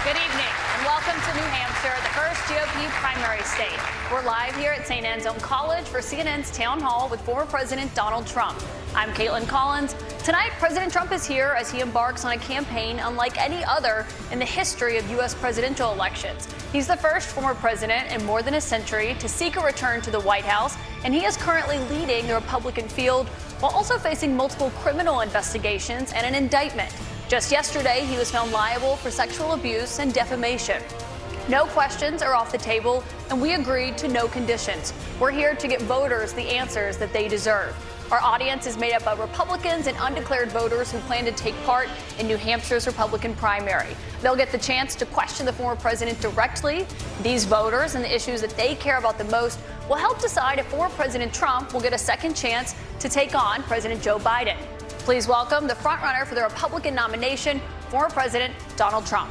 Good evening and welcome to New Hampshire, the first GOP primary state. We're live here at St. Anselm College for CNN's Town Hall with former President Donald Trump. I'm Caitlin Collins. Tonight, President Trump is here as he embarks on a campaign unlike any other in the history of U.S. presidential elections. He's the first former president in more than a century to seek a return to the White House, and he is currently leading the Republican field while also facing multiple criminal investigations and an indictment. Just yesterday, he was found liable for sexual abuse and defamation. No questions are off the table, and we agreed to no conditions. We're here to get voters the answers that they deserve. Our audience is made up of Republicans and undeclared voters who plan to take part in New Hampshire's Republican primary. They'll get the chance to question the former president directly. These voters and the issues that they care about the most will help decide if former President Trump will get a second chance to take on President Joe Biden. Please welcome the frontrunner for the Republican nomination, former President Donald Trump.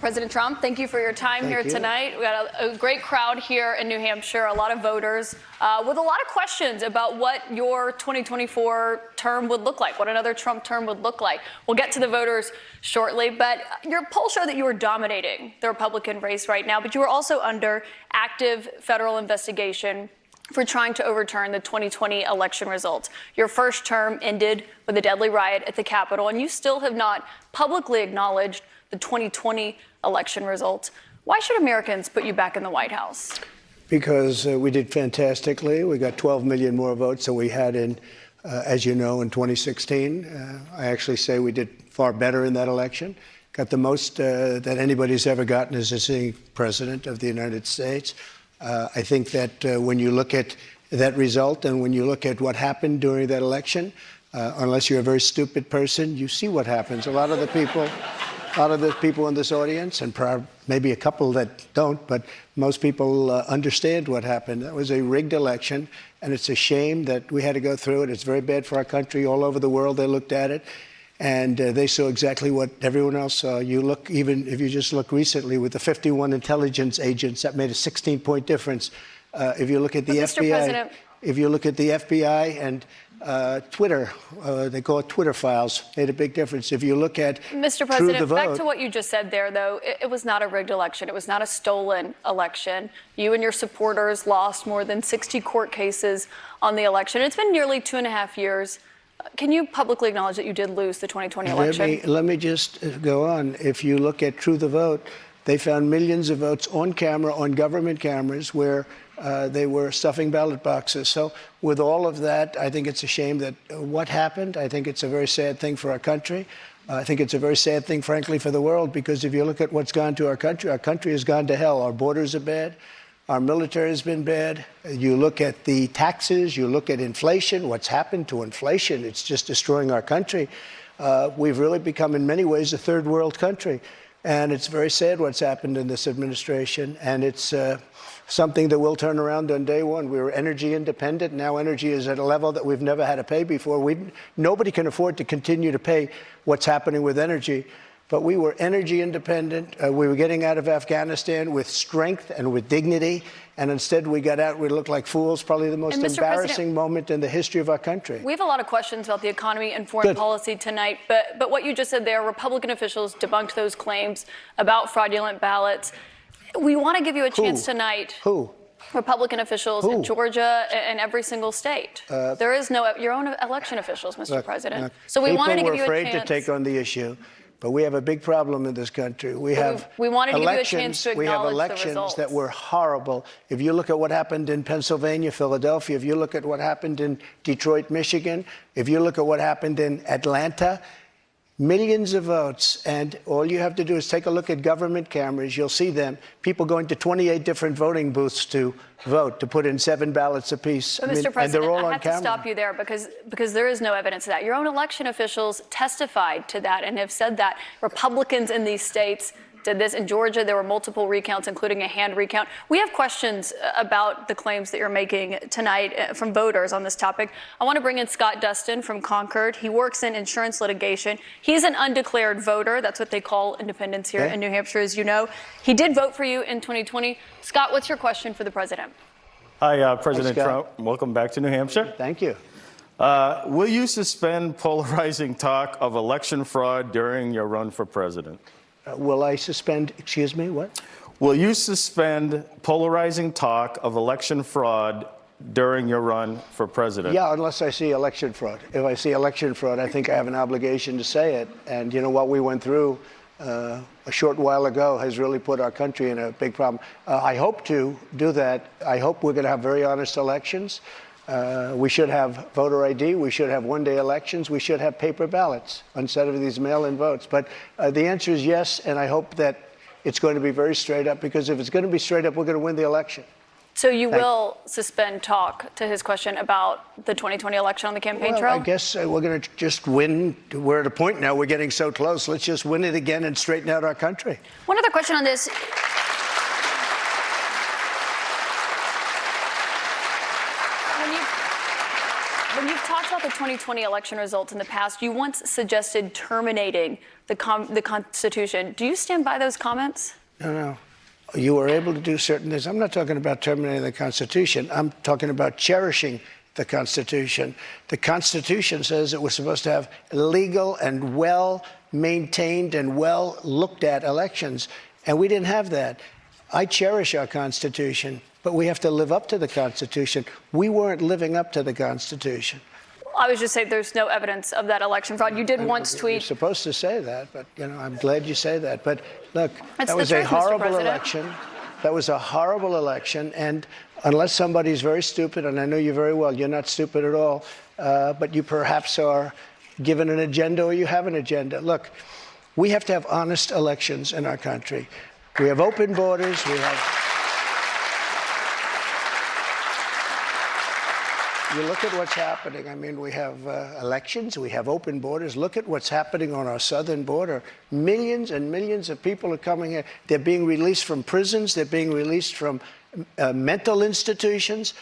President Trump, thank you for your time here tonight. We got a great crowd here in New Hampshire, a lot of voters with a lot of questions about what your 2024 term would look like, what another Trump term would look like. We'll get to the voters shortly, but your polls show that you are dominating the Republican race right now, but you are also under active federal investigation for trying to overturn the 2020 election results. Your first term ended with a deadly riot at the Capitol, and you still have not publicly acknowledged the 2020 election results. Why should Americans put you back in the White House? Because we did fantastically. We got 12 million more votes than we had in, as you know, in 2016. I actually say we did far better in that election. Got the most that anybody's ever gotten as a sitting president of the United States. I think that when you look at that result and when you look at what happened during that election, unless you're a very stupid person, you see what happens. A lot of the people in this audience, and maybe a couple that don't, but most people understand what happened. That was a rigged election, and it's a shame that we had to go through it. It's very bad for our country. All over the world, they looked at it, and they saw exactly what everyone else saw. You look, even if you just look recently with the 51 intelligence agents, that made a 16-point difference. If you look at the FBI, if you look at the FBI and Twitter, they call it Twitter files, made a big difference. If you look at Mr. President, back to what you just said there, though, it was not a rigged election. It was not a stolen election. You and your supporters lost more than 60 court cases on the election. It's been nearly 2.5 years. Can you publicly acknowledge that you did lose the 2020 election? Let me just go on. If you look at True the Vote, they found millions of votes on camera, on government cameras, where they were stuffing ballot boxes. So with all of that, I think it's a shame that what happened. I think it's a very sad thing for our country. I think it's a very sad thing, frankly, for the world, because if you look at what's gone to our country has gone to hell. Our borders are bad. Our military has been bad. You look at the taxes, you look at inflation, what's happened to inflation. It's just destroying our country. We've really become, in many ways, a third world country. And it's very sad what's happened in this administration. And it's something that will turn around on day one. We were energy independent. Now energy is at a level that we've never had to pay before. Nobody can afford to continue to pay what's happening with energy. But we were energy independent. We were getting out of Afghanistan with strength and with dignity. And instead we got out, we looked like fools, probably the most embarrassing moment in the history of our country. We have a lot of questions about the economy and foreign policy tonight, but what you just said there, Republican officials debunked those claims about fraudulent ballots. We want to give you a chance tonight. Who? Republican officials in Georgia and every single state. There is no, your own election officials, Mr. President. So we wanted to give you a chance. People were afraid to take on the issue. But we have a big problem in this country. We have elections that were horrible. If you look at what happened in Pennsylvania, Philadelphia, if you look at what happened in Detroit, Michigan, if you look at what happened in Atlanta, millions of votes, and all you have to do is take a look at government cameras. You'll see them, people going to 28 different voting booths to vote, to put in 7 ballots apiece. But Mr. President, and they're all I have to stop you there because there is no evidence of that. Your own election officials testified to that and have said that Republicans in these states did this. In Georgia, there were multiple recounts, including a hand recount. We have questions about the claims that you're making tonight from voters on this topic. I want to bring in Scott Dustin from Concord. He works in insurance litigation. He's an undeclared voter. That's what they call independents here in New Hampshire, as you know. He did vote for you in 2020. Scott, what's your question for the president? Hi, President Trump. Welcome back to New Hampshire. Thank you. Will you suspend polarizing talk of election fraud during your run for president? Will I suspend, excuse me, what? Will you suspend polarizing talk of election fraud during your run for president? Yeah, unless I see election fraud. If I see election fraud, I think I have an obligation to say it. And you know what we went through a short while ago has really put our country in a big problem. I hope to do that. I hope we're going to have very honest elections. We should have voter ID. We should have one-day elections. We should have paper ballots instead of these mail-in votes. But the answer is yes, and I hope that it's going to be very straight up, because if it's going to be straight up, we're going to win the election. So you will suspend talk, to his question, about the 2020 election on the campaign trail? I guess we're going to just win. We're at a point now, we're getting so close. Let's just win it again and straighten out our country. One other question on this. When you've talked about the 2020 election results in the past, you once suggested terminating the Constitution. Do you stand by those comments? No. You were able to do certain things. I'm not talking about terminating the Constitution. I'm talking about cherishing the Constitution. The Constitution says that we're supposed to have legal and well-maintained and well-looked-at elections, and we didn't have that. I cherish our Constitution, but we have to live up to the Constitution. We weren't living up to the Constitution. I was just saying there's no evidence of that election fraud. You did once tweet. You're supposed to say that, but I'm glad you say that. But look, that was the a truth, Mr. horrible President. election. That was a horrible election, and unless somebody's very stupid, and I know you very well, you're not stupid at all, but you perhaps are given an agenda, or you have an agenda. Look, we have to have honest elections in our country. We have open borders. You look at what's happening. I mean, we have elections, we have open borders. Look at what's happening on our southern border. Millions and millions of people are coming here. They're being released from prisons. They're being released from mental institutions.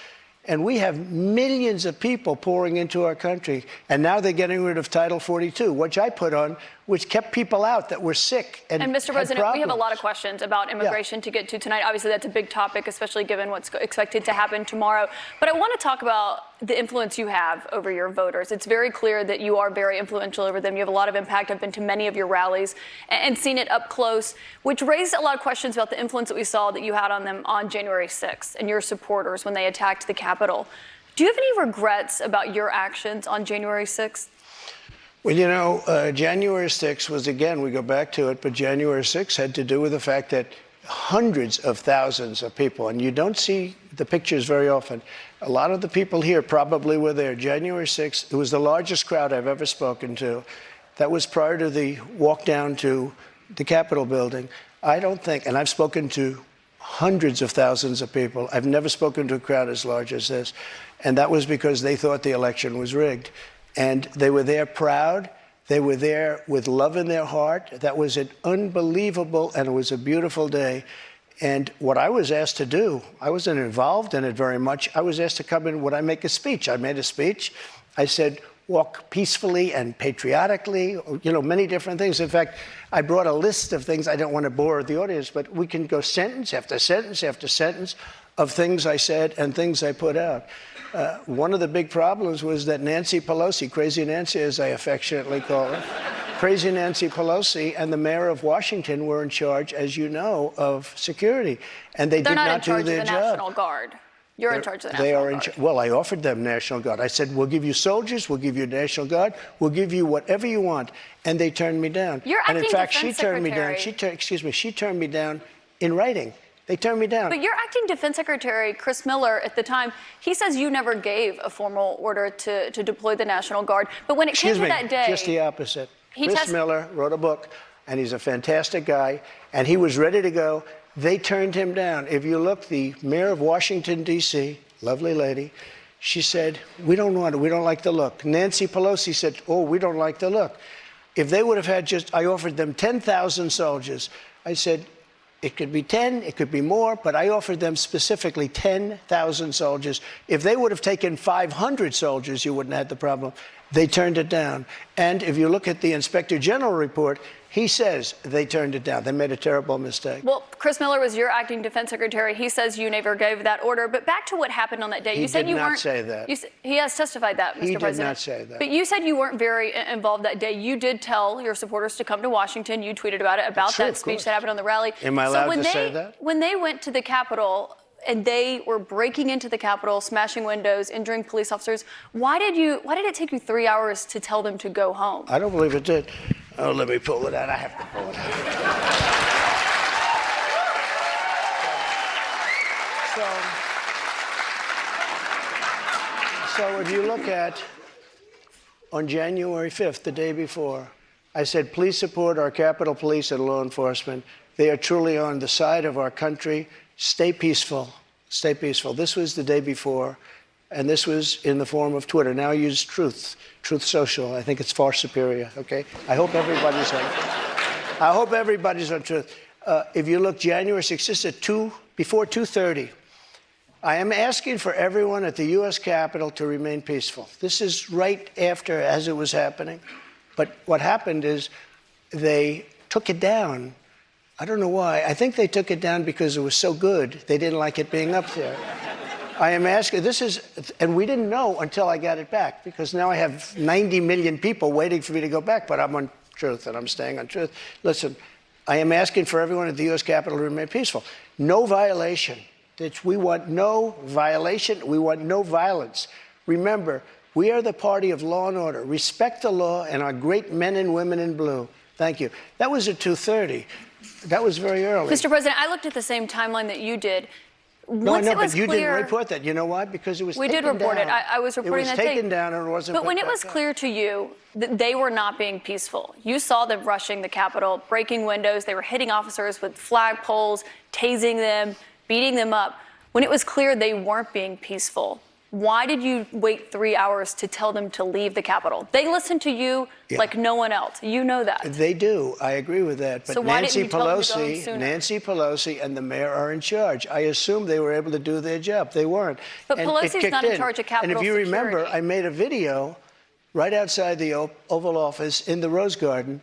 And we have millions of people pouring into our country. And now they're getting rid of Title 42, which I put on, which kept people out that were sick and Mr. President, problems. we have a lot of questions about immigration to get to tonight. Obviously, that's a big topic, especially given what's expected to happen tomorrow. But I want to talk about the influence you have over your voters. It's very clear that you are very influential over them. You have a lot of impact. I've been to many of your rallies and seen it up close, which raised a lot of questions about the influence that we saw that you had on them on January 6th and your supporters when they attacked the Capitol. Do you have any regrets about your actions on January 6th? Well, January 6th was, again, we go back to it, but January 6th had to do with the fact that hundreds of thousands of people, and you don't see the pictures very often. A lot of the people here probably were there. January 6th, it was the largest crowd I've ever spoken to. That was prior to the walk down to the Capitol building. I don't think, and I've spoken to hundreds of thousands of people. I've never spoken to a crowd as large as this. And that was because they thought the election was rigged. And they were there proud. They were there with love in their heart. That was an unbelievable, and it was a beautiful day. And what I was asked to do, I wasn't involved in it very much. I was asked to come in, would I make a speech? I made a speech. I said, walk peacefully and patriotically, many different things. In fact, I brought a list of things. I don't want to bore the audience, but we can go sentence after sentence after sentence of things I said and things I put out. One of the big problems was that Nancy Pelosi, Crazy Nancy as I affectionately call her, Crazy Nancy Pelosi and the mayor of Washington were in charge, as you know, of security. And they did not do their job. They're not in charge of the National Guard. You're in charge of the National Guard. Well, I offered them National Guard. I said, we'll give you soldiers, we'll give you National Guard, we'll give you whatever you want. And they turned me down. And in fact, she turned me down. She turned me down in writing. They turned me down. But your acting defense secretary, Chris Miller, at the time, he says you never gave a formal order to deploy the National Guard. But when it came to that day... Just the opposite. Chris Miller wrote a book, and he's a fantastic guy, and he was ready to go. They turned him down. If you look, the mayor of Washington, D.C., lovely lady, she said, we don't want it. We don't like the look. Nancy Pelosi said, we don't like the look. If they would have had I offered them 10,000 soldiers. I said, it could be 10, it could be more, but I offered them specifically 10,000 soldiers. If they would have taken 500 soldiers, you wouldn't have had the problem. They turned it down. And if you look at the Inspector General report, he says they turned it down. They made a terrible mistake. Well, Chris Miller was your acting defense secretary. He says you never gave that order. But back to what happened on that day. He You said did you not weren't. say that. He has testified that, Mr. He President. did not say that. But you said you weren't very involved that day. You did tell your supporters to come to Washington. You tweeted about it, about True, that of speech course. that happened on the rally. Am I allowed to say that? When they went to the Capitol and they were breaking into the Capitol, smashing windows, injuring police officers, why did it take you 3 hours to tell them to go home? I don't believe it did. Oh, let me pull it out. I have to pull it out. So if you look at, on January 5th, the day before, I said, please support our Capitol Police and law enforcement. They are truly on the side of our country. Stay peaceful. Stay peaceful. This was the day before, and this was in the form of Twitter. Now I use Truth Social. I think it's far superior, okay? I hope everybody's on Truth. If you look January 6th, this is before 2:30. I am asking for everyone at the U.S. Capitol to remain peaceful. This is right after, as it was happening. But what happened is they took it down. I don't know why. I think they took it down because it was so good. They didn't like it being up there. I am asking, and we didn't know until I got it back, because now I have 90 million people waiting for me to go back, but I'm on Truth and I'm staying on Truth. Listen, I am asking for everyone at the U.S. Capitol to remain peaceful. No violation. We want no violation. We want no violence. Remember, we are the party of law and order. Respect the law and our great men and women in blue. Thank you. That was at 2:30. That was very early. Mr. President, I looked at the same timeline that you did. No, I know, but you didn't report that. You know why? Because it was taken down. We did report it. I was reporting that thing. It was taken down and it wasn't. But when it was clear to you that they were not being peaceful, you saw them rushing the Capitol, breaking windows. They were hitting officers with flagpoles, tasing them, beating them up. When it was clear they weren't being peaceful, why did you wait 3 hours to tell them to leave the Capitol? They listened to you like no one else. You know that. They do. I agree with that. But So why didn't you tell them to go home sooner? Nancy Pelosi and the mayor are in charge. I assume they were able to do their job. They weren't. But Pelosi's not in charge of Capitol security. And if you remember, security. I made a video right outside the Oval Office in the Rose Garden.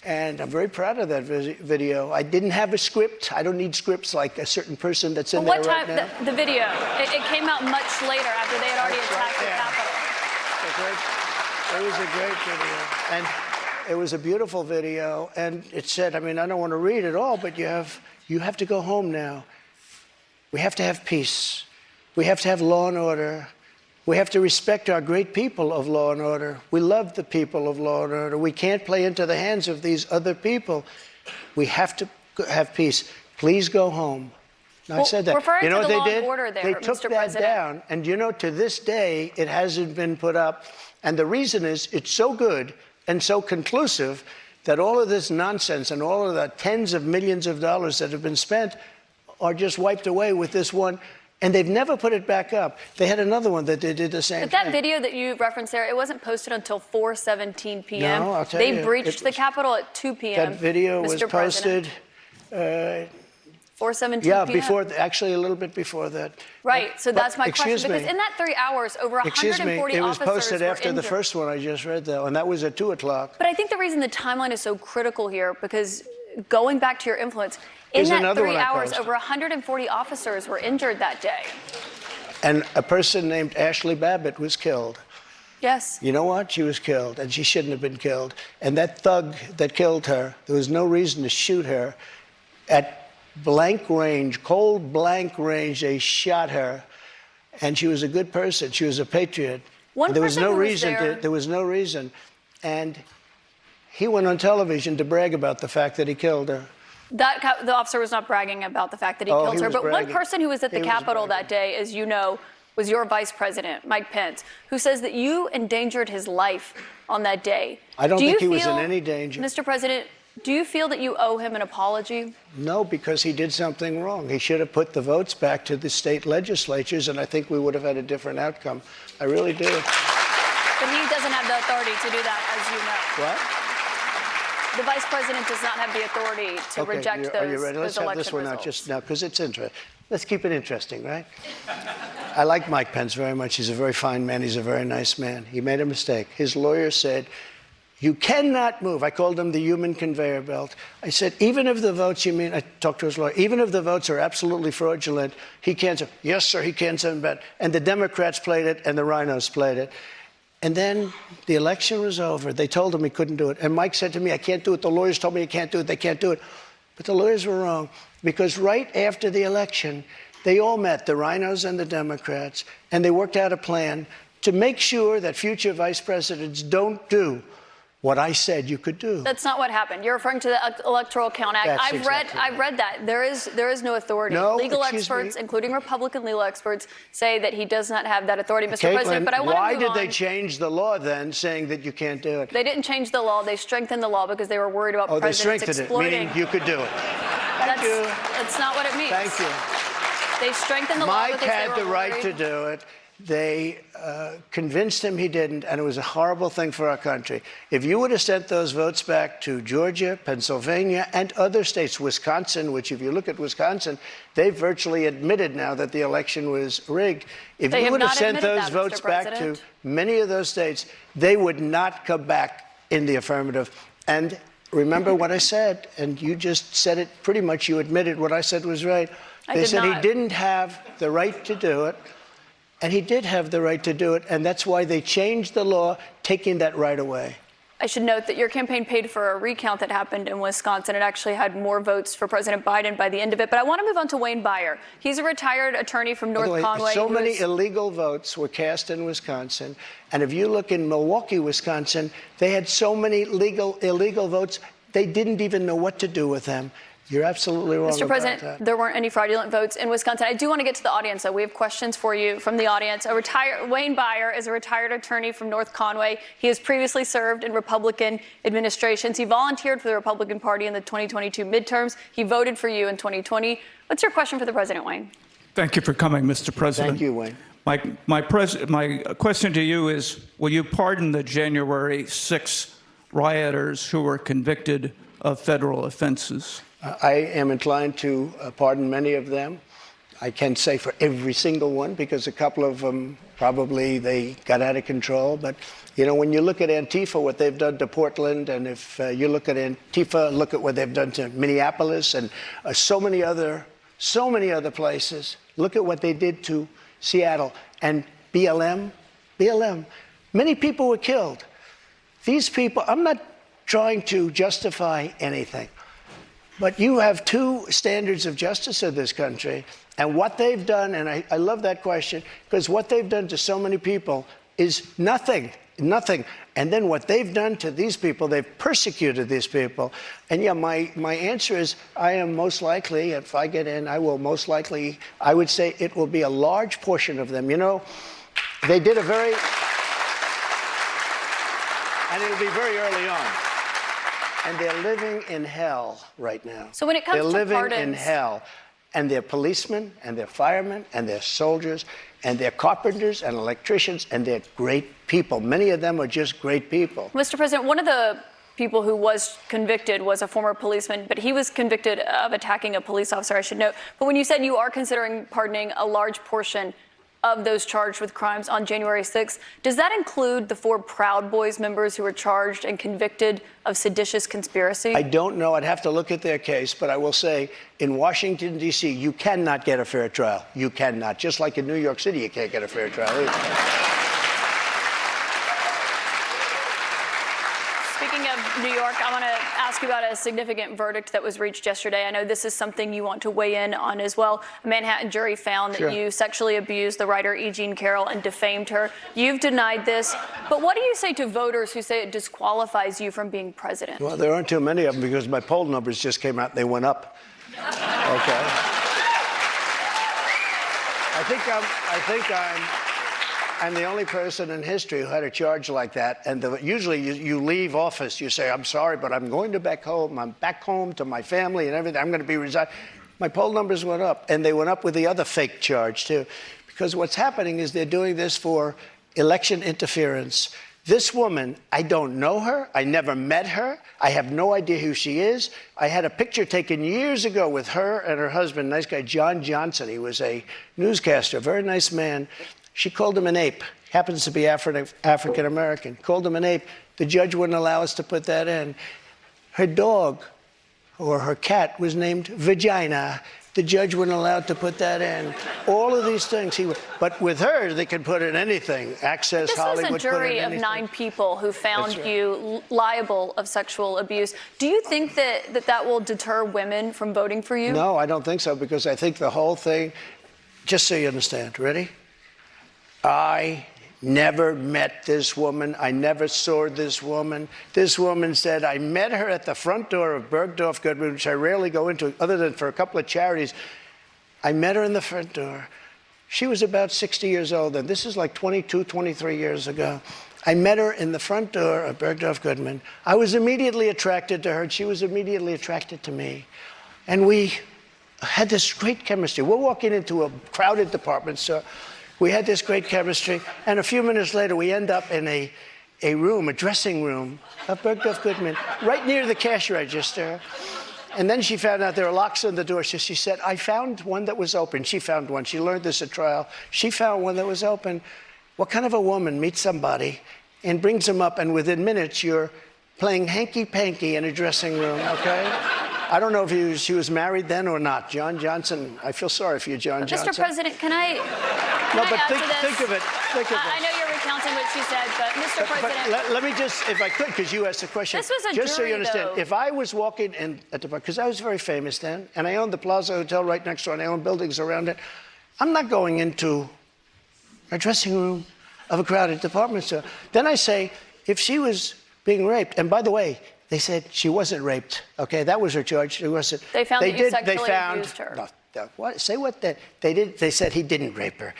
And I'm very proud of that video. I didn't have a script. I don't need scripts like a certain person that's in there right now. What time, the video, it came out much later after they had already attacked the Capitol. It was a great video. And it was a beautiful video. And it said, I mean, I don't want to read it all, but you have to go home now. We have to have peace. We have to have law and order. We have to respect our great people of law and order. We love the people of law and order. We can't play into the hands of these other people. We have to have peace. Please go home. Now, I said that. You know what they did? They took that down. And you know, to this day, it hasn't been put up. And the reason is it's so good and so conclusive that all of this nonsense and all of the tens of millions of dollars that have been spent are just wiped away with this one. And they've never put it back up. They had another one that they did the same thing. But that video that you referenced there, it wasn't posted until 4:17 p.m. No, I'll tell you. They breached the Capitol at 2 p.m. That video was posted. 4:17 yeah, p.m. actually a little bit before that. Right, so that's my question. Because in that 3 hours, over 140 it was officers posted were after injured. the first one I just read, though, and that was at 2 o'clock. But I think the reason the timeline is so critical here, because going back to your influence, in that 3 hours, over 140 officers were injured that day. And a person named Ashley Babbitt was killed. Yes. You know what? She was killed, and she shouldn't have been killed. And that thug that killed her, there was no reason to shoot her. At blank range, cold blank range, they shot her. And she was a good person. She was a patriot. There was no reason. And he went on television to brag about the fact that he killed her. The officer was not bragging about the fact that he killed her. But bragging. one person who was at the Capitol that day, as you know, was your vice president, Mike Pence, who says that you endangered his life on that day. I don't think he was in any danger. Mr. President, do you feel that you owe him an apology? No, because he did something wrong. He should have put the votes back to the state legislatures, and I think we would have had a different outcome. I really do. But he doesn't have the authority to do that, as you know. What? The vice president does not have the authority to reject Are you ready? Let's those have this one election out results. just now, because it's interesting. Let's keep it interesting, right? I like Mike Pence very much. He's a very fine man. He's a very nice man. He made a mistake. His lawyer said, you cannot move. I called him the human conveyor belt. I said, even if the votes, I talked to his lawyer, even if the votes are absolutely fraudulent, he can't say, yes, sir, he can't send back. And the Democrats played it, and the rhinos played it. And then the election was over. They told him he couldn't do it. And Mike said to me, I can't do it. The lawyers told me I can't do it. They can't do it. But the lawyers were wrong, because right after the election, they all met, the rhinos and the Democrats, and they worked out a plan to make sure that future vice presidents don't do what I said you could do. That's not what happened. You're referring to the Electoral Count Act. I've read that. There is no authority. No, legal experts, including Republican legal experts, say that he does not have that authority, Mr. President. But I want to move on. Why did they change the law then, saying that you can't do it? They didn't change the law. They strengthened the law because they were worried about presidents exploiting. They strengthened it, meaning you could do it. Thank you. That's not what it means. Thank you. They strengthened the law because they were worried. Mike had the right to do it. They convinced him he didn't, and it was a horrible thing for our country. If you would have sent those votes back to Georgia, Pennsylvania, and other states, Wisconsin, which if you look at Wisconsin, they virtually admitted now that the election was rigged. If you would have sent those votes back to many of those states, they would not come back in the affirmative. And remember what I said, and you just said it pretty much. You admitted what I said was right. They said he didn't have the right to do it. And he did have the right to do it, and that's why they changed the law, taking that right away. I should note that your campaign paid for a recount that happened in Wisconsin. It actually had more votes for President Biden by the end of it. But I want to move on to Wayne Beyer. He's a retired attorney from North Conway. So many illegal votes were cast in Wisconsin. And if you look in Milwaukee, Wisconsin, they had so many illegal votes, they didn't even know what to do with them. You're absolutely wrong. Mr. President, there weren't any fraudulent votes in Wisconsin. I do want to get to the audience, though. We have questions for you from the audience. Wayne Beyer is a retired attorney from North Conway. He has previously served in Republican administrations. He volunteered for the Republican Party in the 2022 midterms. He voted for you in 2020. What's your question for the President, Wayne? Thank you for coming, Mr. President. Thank you, Wayne. My question to you is, will you pardon the January 6 rioters who were convicted of federal offenses? I am inclined to pardon many of them. I can't say for every single one, because a couple of them probably they got out of control. But, you know, when you look at Antifa, what they've done to Portland, and if you look at Antifa, look at what they've done to Minneapolis and so many other places. Look at what they did to Seattle and BLM. Many people were killed. These people, I'm not trying to justify anything. But you have two standards of justice in this country, and what they've done, and I love that question, because what they've done to so many people is nothing. And then what they've done to these people, they've persecuted these people. And yeah, my answer is I am most likely, if I get in, I will most likely, I would say it will be a large portion of them. You know, they did and it'll be very early on. And they're living in hell right now. So when it comes to pardons, they're living in pardons, hell. And they're policemen, and they're firemen, and they're soldiers, and they're carpenters and electricians, and they're great people. Many of them are just great people. Mr. President, one of the people who was convicted was a former policeman, but he was convicted of attacking a police officer, I should note. But when you said you are considering pardoning a large portion of those charged with crimes on January 6th, does that include the 4 Proud Boys members who were charged and convicted of seditious conspiracy? I don't know. I'd have to look at their case, but I will say in Washington, D.C., you cannot get a fair trial. You cannot. Just like in New York City, you can't get a fair trial either. Speaking of New York, I want to ask you about a significant verdict that was reached yesterday. I know this is something you want to weigh in on as well. A Manhattan jury found that you sexually abused the writer E. Jean Carroll and defamed her. You've denied this, but what do you say to voters who say it disqualifies you from being president? Well, there aren't too many of them because my poll numbers just came out and they went up. Okay. I think I'm the only person in history who had a charge like that. And usually you leave office, you say, I'm sorry, but I'm going back home. I'm back home to my family and everything. I'm going to be resigning. My poll numbers went up, and they went up with the other fake charge, too. Because what's happening is they're doing this for election interference. This woman, I don't know her. I never met her. I have no idea who she is. I had a picture taken years ago with her and her husband, nice guy, John Johnson. He was a newscaster, very nice man. She called him an ape. Happens to be African American. Called him an ape. The judge wouldn't allow us to put that in. Her dog or her cat was named Vagina. The judge wouldn't allow to put that in. All of these things, but with her, they could put in anything. Access, this Hollywood. This was a jury of 9 people who found you liable of sexual abuse. Do you think that will deter women from voting for you? No, I don't think so, because I think the whole thing, just so you understand, ready? I never met this woman. I never saw this woman. This woman said, I met her at the front door of Bergdorf Goodman, which I rarely go into, other than for a couple of charities. I met her in the front door. She was about 60 years old, and this is like 22, 23 years ago. I met her in the front door of Bergdorf Goodman. I was immediately attracted to her, and she was immediately attracted to me. And we had this great chemistry. We're walking into a crowded department store. We had this great chemistry, and a few minutes later, we end up in a room, a dressing room of Bergdorf Goodman, right near the cash register. And then she found out there were locks on the door, so she said, I found one that was open. She found one. She learned this at trial. She found one that was open. What kind of a woman meets somebody and brings them up, and within minutes, you're playing hanky-panky in a dressing room, okay? I don't know if she was married then or not. John Johnson, I feel sorry for you, John Johnson. Mr. President, can I think of it. I know you're recounting what she said, but Mr. President. But let me just, if I could, because you asked the question. This was a just jury, so you understand, though. if I was walking in at the, because I was very famous then, and I owned the Plaza Hotel right next door, and I owned buildings around it, I'm not going into a dressing room of a crowded department store. Then I say, if she was being raped, and by the way, they said she wasn't raped. Okay, that was her charge. She wasn't. They found that you sexually abused her. What? Say what? They did. They said he didn't rape her,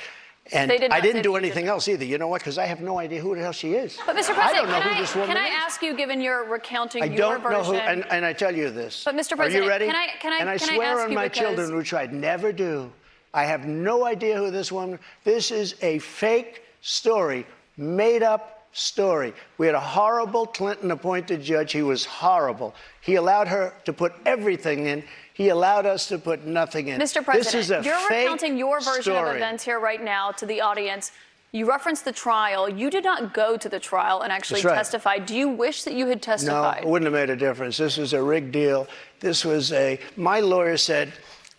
and I didn't do anything else either. You know what? Because I have no idea who the hell she is. But Mr. President, I don't know who this woman is. Can I ask you, given your recounting I your don't version? know who, and I tell you this. But Mr. Are President, you ready? can I swear ask on you my because children, which I'd never do. I have no idea who this woman. This is a fake story, made up story. We had a horrible Clinton-appointed judge. He was horrible. He allowed her to put everything in. He allowed us to put nothing in. Mr. President, this is a you're fake recounting your version story. of events here right now to the audience. You referenced the trial. You did not go to the trial and actually testify. Do you wish that you had testified? No, it wouldn't have made a difference. This was a rigged deal. This was my lawyer said,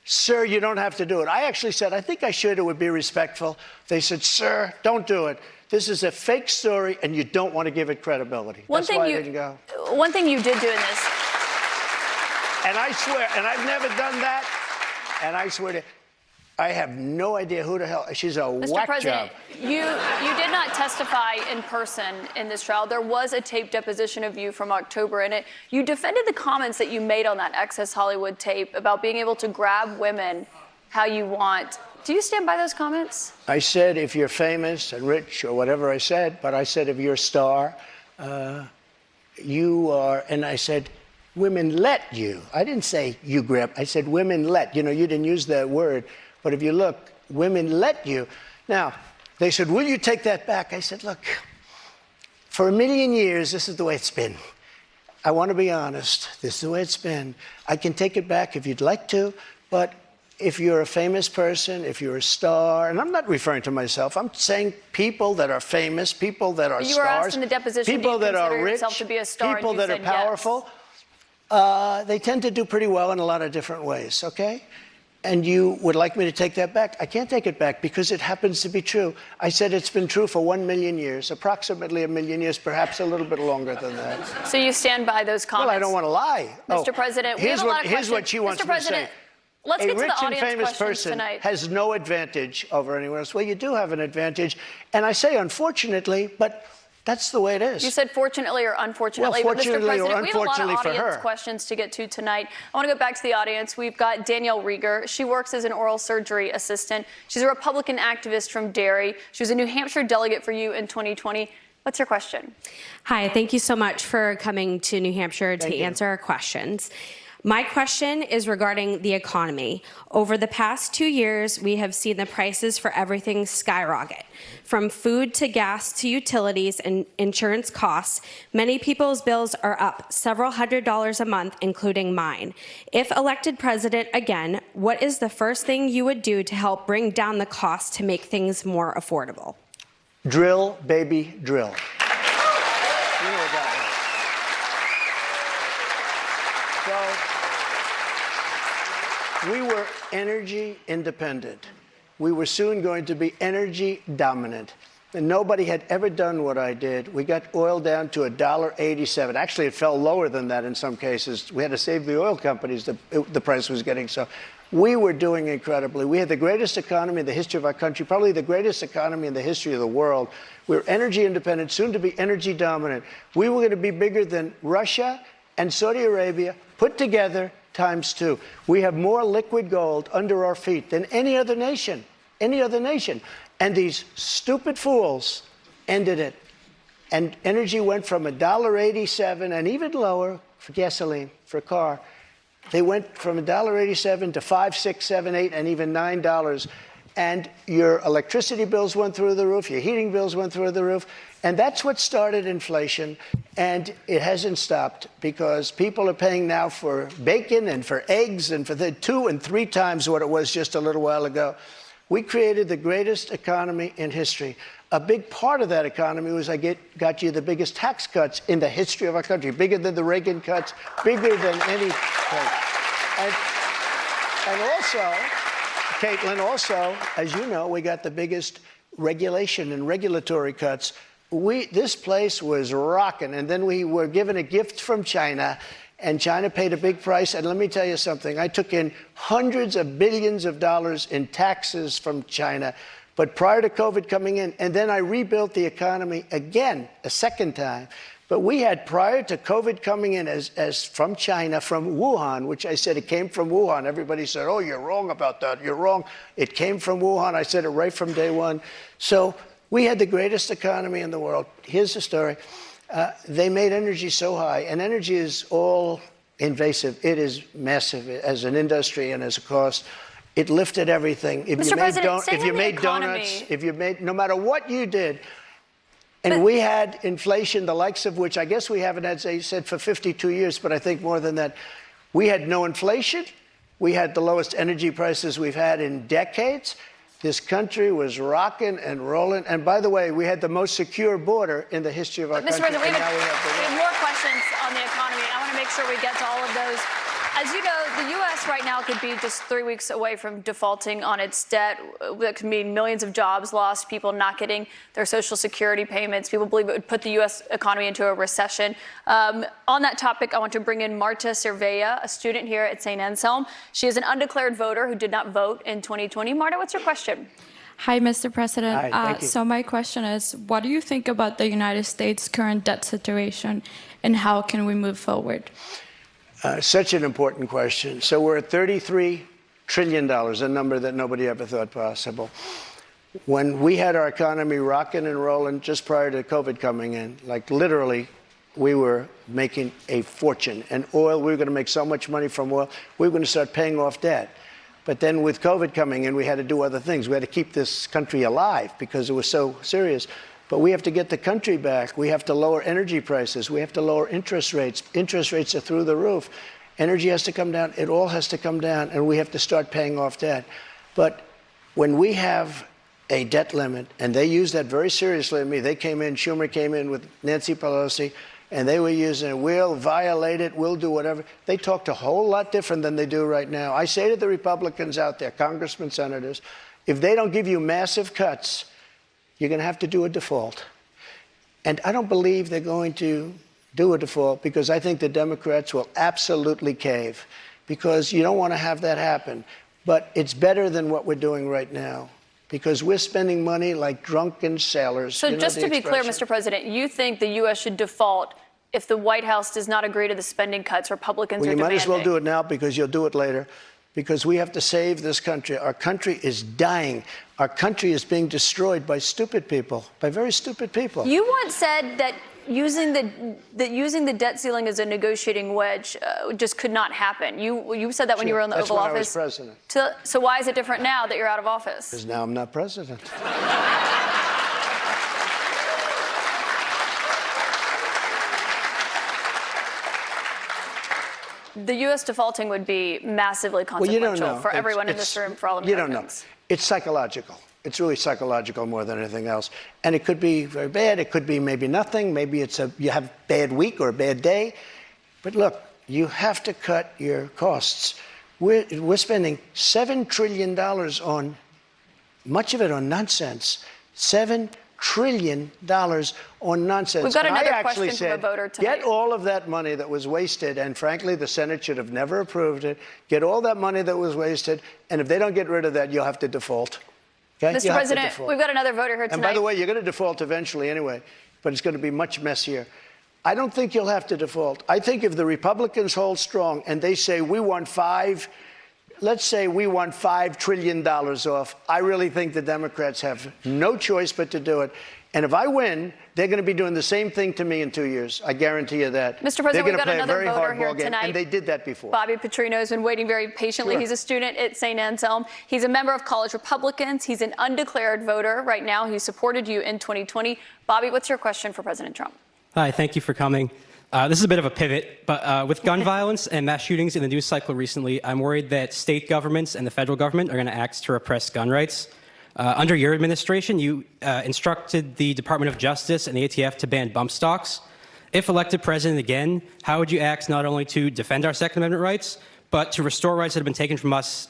sir, you don't have to do it. I actually said, I think I should. It would be respectful. They said, sir, don't do it. This is a fake story, and you don't want to give it credibility. That's why I didn't go. One thing you did do in this. And I swear, and I've never done that, and I swear to, I have no idea who the hell, she's a Mr. whack President, job. you did not testify in person in this trial. There was a taped deposition of you from October in it. You defended the comments that you made on that Access Hollywood tape about being able to grab women how you want. Do you stand by those comments? I said if you're famous and rich or whatever I said, but I said if you're a star, you are, and I said, women let you. I didn't say you grab, I said women let. You know, you didn't use that word, but if you look, women let you. Now, they said, will you take that back? I said, look, for 1,000,000 years, this is the way it's been. I want to be honest. This is the way it's been. I can take it back if you'd like to, but if you're a famous person, if you're a star, and I'm not referring to myself, I'm saying people that are famous, people that are you stars, were asked in the deposition, people that are rich, yourself to be a star, people and you that are said powerful, they tend to do pretty well in a lot of different ways, okay? And you would like me to take that back? I can't take it back because it happens to be true. I said it's been true for 1,000,000 years, approximately 1,000,000 years, perhaps a little bit longer than that. So you stand by those comments? Well, I don't want to lie. Mr. President, we have a lot of questions. Here's what she wants me to say. Let's get to the audience a rich and famous person tonight. has no advantage over anyone else. Well, you do have an advantage. And I say unfortunately, but that's the way it is. You said fortunately or unfortunately. Well, fortunately or unfortunately for her. We have a lot of audience questions to get to tonight. I want to go back to the audience. We've got Danielle Rieger. She works as an oral surgery assistant. She's a Republican activist from Derry. She was a New Hampshire delegate for you in 2020. What's your question? Hi, thank you so much for coming to New Hampshire to answer our questions. My question is regarding the economy. Over the past 2 years, we have seen the prices for everything skyrocket. From food to gas to utilities and insurance costs, many people's bills are up several $100s a month, including mine. If elected president again, what is the first thing you would do to help bring down the cost to make things more affordable? Drill, baby, drill. You know what that is. So we were energy independent. We were soon going to be energy dominant. And nobody had ever done what I did. We got oil down to $1.87. Actually, it fell lower than that in some cases. We had to save the oil companies. The price was getting so. We were doing incredibly. We had the greatest economy in the history of our country, probably the greatest economy in the history of the world. We were energy independent, soon to be energy dominant. We were going to be bigger than Russia and Saudi Arabia put together ×2. We have more liquid gold under our feet than any other nation, And these stupid fools ended it. And energy went from $1.87 and even lower for gasoline, for a car. They went from $1.87 to $5, $6, $7, $8, and even $9. And your electricity bills went through the roof, your heating bills went through the roof. And that's what started inflation. And it hasn't stopped because people are paying now for bacon and for eggs and for the 2 and 3 times what it was just a little while ago. We created the greatest economy in history. A big part of that economy was got you the biggest tax cuts in the history of our country, bigger than the Reagan cuts, bigger than any cut. And also, Caitlin, as you know, we got the biggest regulation and regulatory cuts. This place was rocking, and then we were given a gift from China, and China paid a big price. And let me tell you something. I took in hundreds of billions of dollars in taxes from China, but prior to COVID coming in, and then I rebuilt the economy again, a second time. But we had, prior to COVID coming in as from China, from Wuhan, which I said it came from Wuhan. Everybody said, oh, you're wrong about that. You're wrong. It came from Wuhan. I said it right from day one. So we had the greatest economy in the world. Here's the story. They made energy so high, and energy is all invasive. It is massive as an industry and as a cost. It lifted everything. If Mr. you President, if you made donuts, if you made, no matter what you did, and we had inflation, the likes of which I guess we haven't had, as I said, for 52 years, but I think more than that. We had no inflation. We had the lowest energy prices we've had in decades. This country was rocking and rolling. And by the way, we had the most secure border in the history of our country. Mr. President, we have more questions on the economy, and I want to make sure we get to all of those. As you know, the U.S. right now could be just 3 weeks away from defaulting on its debt. That could mean millions of jobs lost, people not getting their Social Security payments. People believe it would put the U.S. economy into a recession. On that topic, I want to bring in Marta Cervella, a student here at St. Anselm. She is an undeclared voter who did not vote in 2020. Marta, what's your question? Hi, Mr. President. Hi, thank you. So my question is, what do you think about the United States' current debt situation, and how can we move forward? Such an important question. So we're at $33 trillion, a number that nobody ever thought possible. When we had our economy rocking and rolling just prior to COVID coming in, like literally, we were making a fortune. And oil, we were going to make so much money from oil, we were going to start paying off debt. But then with COVID coming in, we had to do other things. We had to keep this country alive because it was so serious. But we have to get the country back. We have to lower energy prices. We have to lower interest rates. Interest rates are through the roof. Energy has to come down. It all has to come down, and we have to start paying off debt. But when we have a debt limit, and they use that very seriously to me. They came in, Schumer came in with Nancy Pelosi, and they were using it. We'll violate it. We'll do whatever. They talked a whole lot different than they do right now. I say to the Republicans out there, congressmen, senators, if they don't give you massive cuts, you're going to have to do a default. And I don't believe they're going to do a default because I think the Democrats will absolutely cave because you don't want to have that happen. But it's better than what we're doing right now because we're spending money like drunken sailors. So just to be clear, Mr. President, you think the U.S. should default if the White House does not agree to the spending cuts Republicans are demanding? You might as well do it now because you'll do it later. Because we have to save this country. Our country is dying. Our country is being destroyed by stupid people, by very stupid people. You once said that using the debt ceiling as a negotiating wedge just could not happen. You said that when you were in the Oval Office. That's when I was president. So why is it different now that you're out of office? Because now I'm not president. The U.S. defaulting would be massively consequential for everyone in this room, for all Americans. You don't know. It's psychological. It's really psychological more than anything else. And it could be very bad. It could be maybe nothing. Maybe you have a bad week or a bad day. But look, you have to cut your costs. We're spending $7 trillion on, much of it on nonsense. $7 trillion on nonsense. We've got and another I actually question from said, a voter tonight. get all of that money that was wasted, and frankly, the Senate should have never approved it. Get all that money that was wasted, and if they don't get rid of that, you'll have to default. Okay? Mr. President, we've got another voter here tonight. And by the way, you're going to default eventually anyway, but it's going to be much messier. I don't think you'll have to default. I think if the Republicans hold strong and they say let's say we want $5 trillion off, I really think the Democrats have no choice but to do it. And if I win, they're going to be doing the same thing to me in 2 years. I guarantee you that. Mr. President, we've got another voter here tonight. And they did that before. Bobby Petrino has been waiting very patiently. Sure. He's a student at St. Anselm. He's a member of College Republicans. He's an undeclared voter right now. He supported you in 2020. Bobby, what's your question for President Trump? Hi, thank you for coming. This is a bit of a pivot, but with gun violence and mass shootings in the news cycle recently, I'm worried that state governments and the federal government are going to act to repress gun rights. Under your administration, you instructed the Department of Justice and the ATF to ban bump stocks. If elected president again, how would you act not only to defend our Second Amendment rights, but to restore rights that have been taken from us,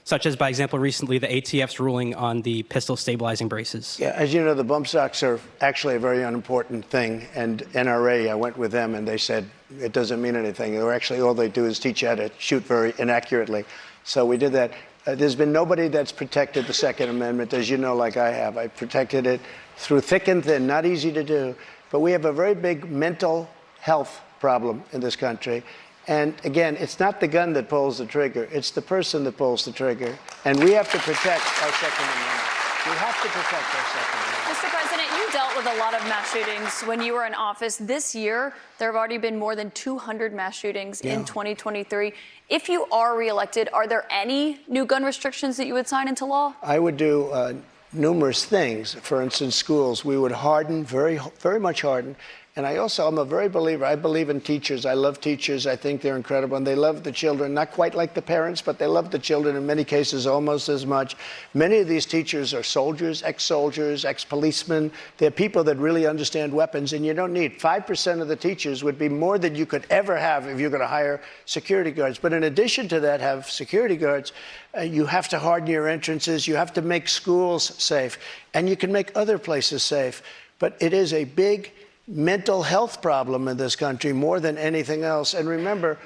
such as, by example, recently the ATF's ruling on the pistol stabilizing braces? Yeah, as you know, the bump stocks are actually a very unimportant thing. And NRA, I went with them, and they said it doesn't mean anything. Or actually, all they do is teach you how to shoot very inaccurately. So we did that. There's been nobody that's protected the Second Amendment, as you know, like I have. I protected it through thick and thin, not easy to do. But we have a very big mental health problem in this country. And again, it's not the gun that pulls the trigger. It's the person that pulls the trigger. And we have to protect our Second Amendment. We have to protect our Second Amendment. Mr. President, you dealt with a lot of mass shootings when you were in office. This year, there have already been more than 200 mass shootings in 2023. If you are reelected, are there any new gun restrictions that you would sign into law? I would do numerous things. For instance, schools, we would harden, very, very much harden. And I'm a very believer. I believe in teachers. I love teachers. I think they're incredible. And they love the children, not quite like the parents, but they love the children in many cases almost as much. Many of these teachers are soldiers, ex-policemen. They're people that really understand weapons. And you don't need 5% of the teachers would be more than you could ever have if you're going to hire security guards. But in addition to that, have security guards. You have to harden your entrances. You have to make schools safe. And you can make other places safe. But it is a big mental health problem in this country more than anything else. And remember,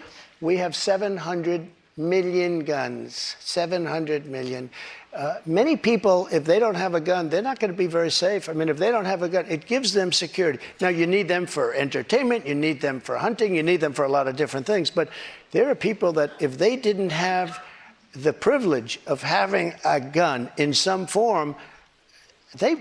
we have 700 million guns, 700 million. Many people, if they don't have a gun, they're not going to be very safe. I mean, if they don't have a gun, it gives them security. Now, you need them for entertainment, you need them for hunting, you need them for a lot of different things. But there are people that if they didn't have the privilege of having a gun in some form,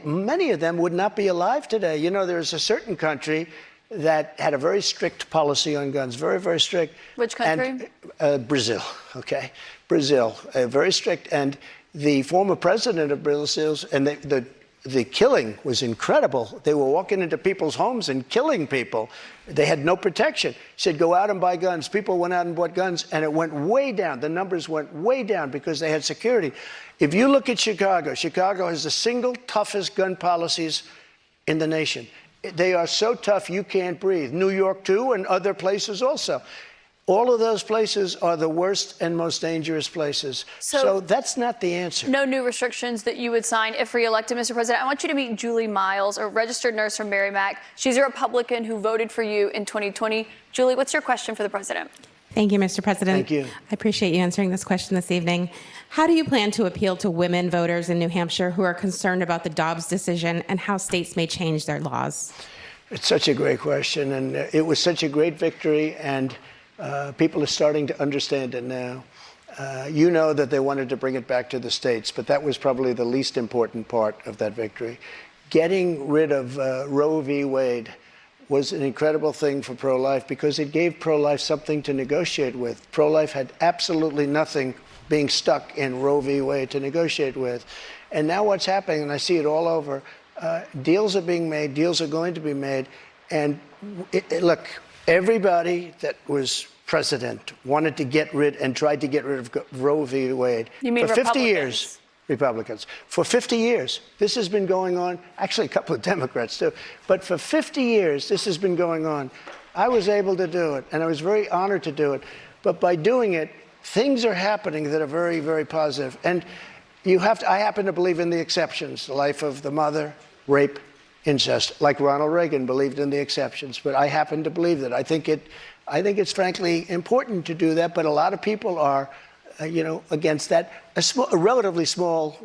many of them would not be alive today. You know, there's a certain country that had a very strict policy on guns, very, very strict. Which country? And, Brazil, okay? Brazil, very strict. And the former president of Brazil, and the killing was incredible. They were walking into people's homes and killing people. They had no protection. He said, go out and buy guns. People went out and bought guns, and it went way down. The numbers went way down because they had security. If you look at Chicago, Chicago has the single toughest gun policies in the nation. They are so tough you can't breathe. New York, too, and other places also. All of those places are the worst and most dangerous places. So that's not the answer. No new restrictions that you would sign if reelected, Mr. President. I want you to meet Julie Miles, a registered nurse from Merrimack. She's a Republican who voted for you in 2020. Julie, what's your question for the president? Thank you, Mr. President. Thank you. I appreciate you answering this question this evening. How do you plan to appeal to women voters in New Hampshire who are concerned about the Dobbs decision and how states may change their laws? It's such a great question, and it was such a great victory, and people are starting to understand it now. You know that they wanted to bring it back to the states, but that was probably the least important part of that victory. Getting rid of Roe v. Wade was an incredible thing for pro-life because it gave pro-life something to negotiate with. Pro-life had absolutely nothing being stuck in Roe v. Wade to negotiate with. And now what's happening, and I see it all over, deals are being made, deals are going to be made. And look, everybody that was president wanted to get rid and tried to get rid of Roe v. Wade. You mean for 50 Republicans? years. Republicans. For 50 years, this has been going on, actually a couple of Democrats too, but for 50 years, this has been going on. I was able to do it, and I was very honored to do it. But by doing it, things are happening that are very, very positive. And I happen to believe in the exceptions, the life of the mother, rape, incest, like Ronald Reagan believed in the exceptions. But I happen to believe that. I think it's frankly important to do that, but a lot of people are against that, a relatively small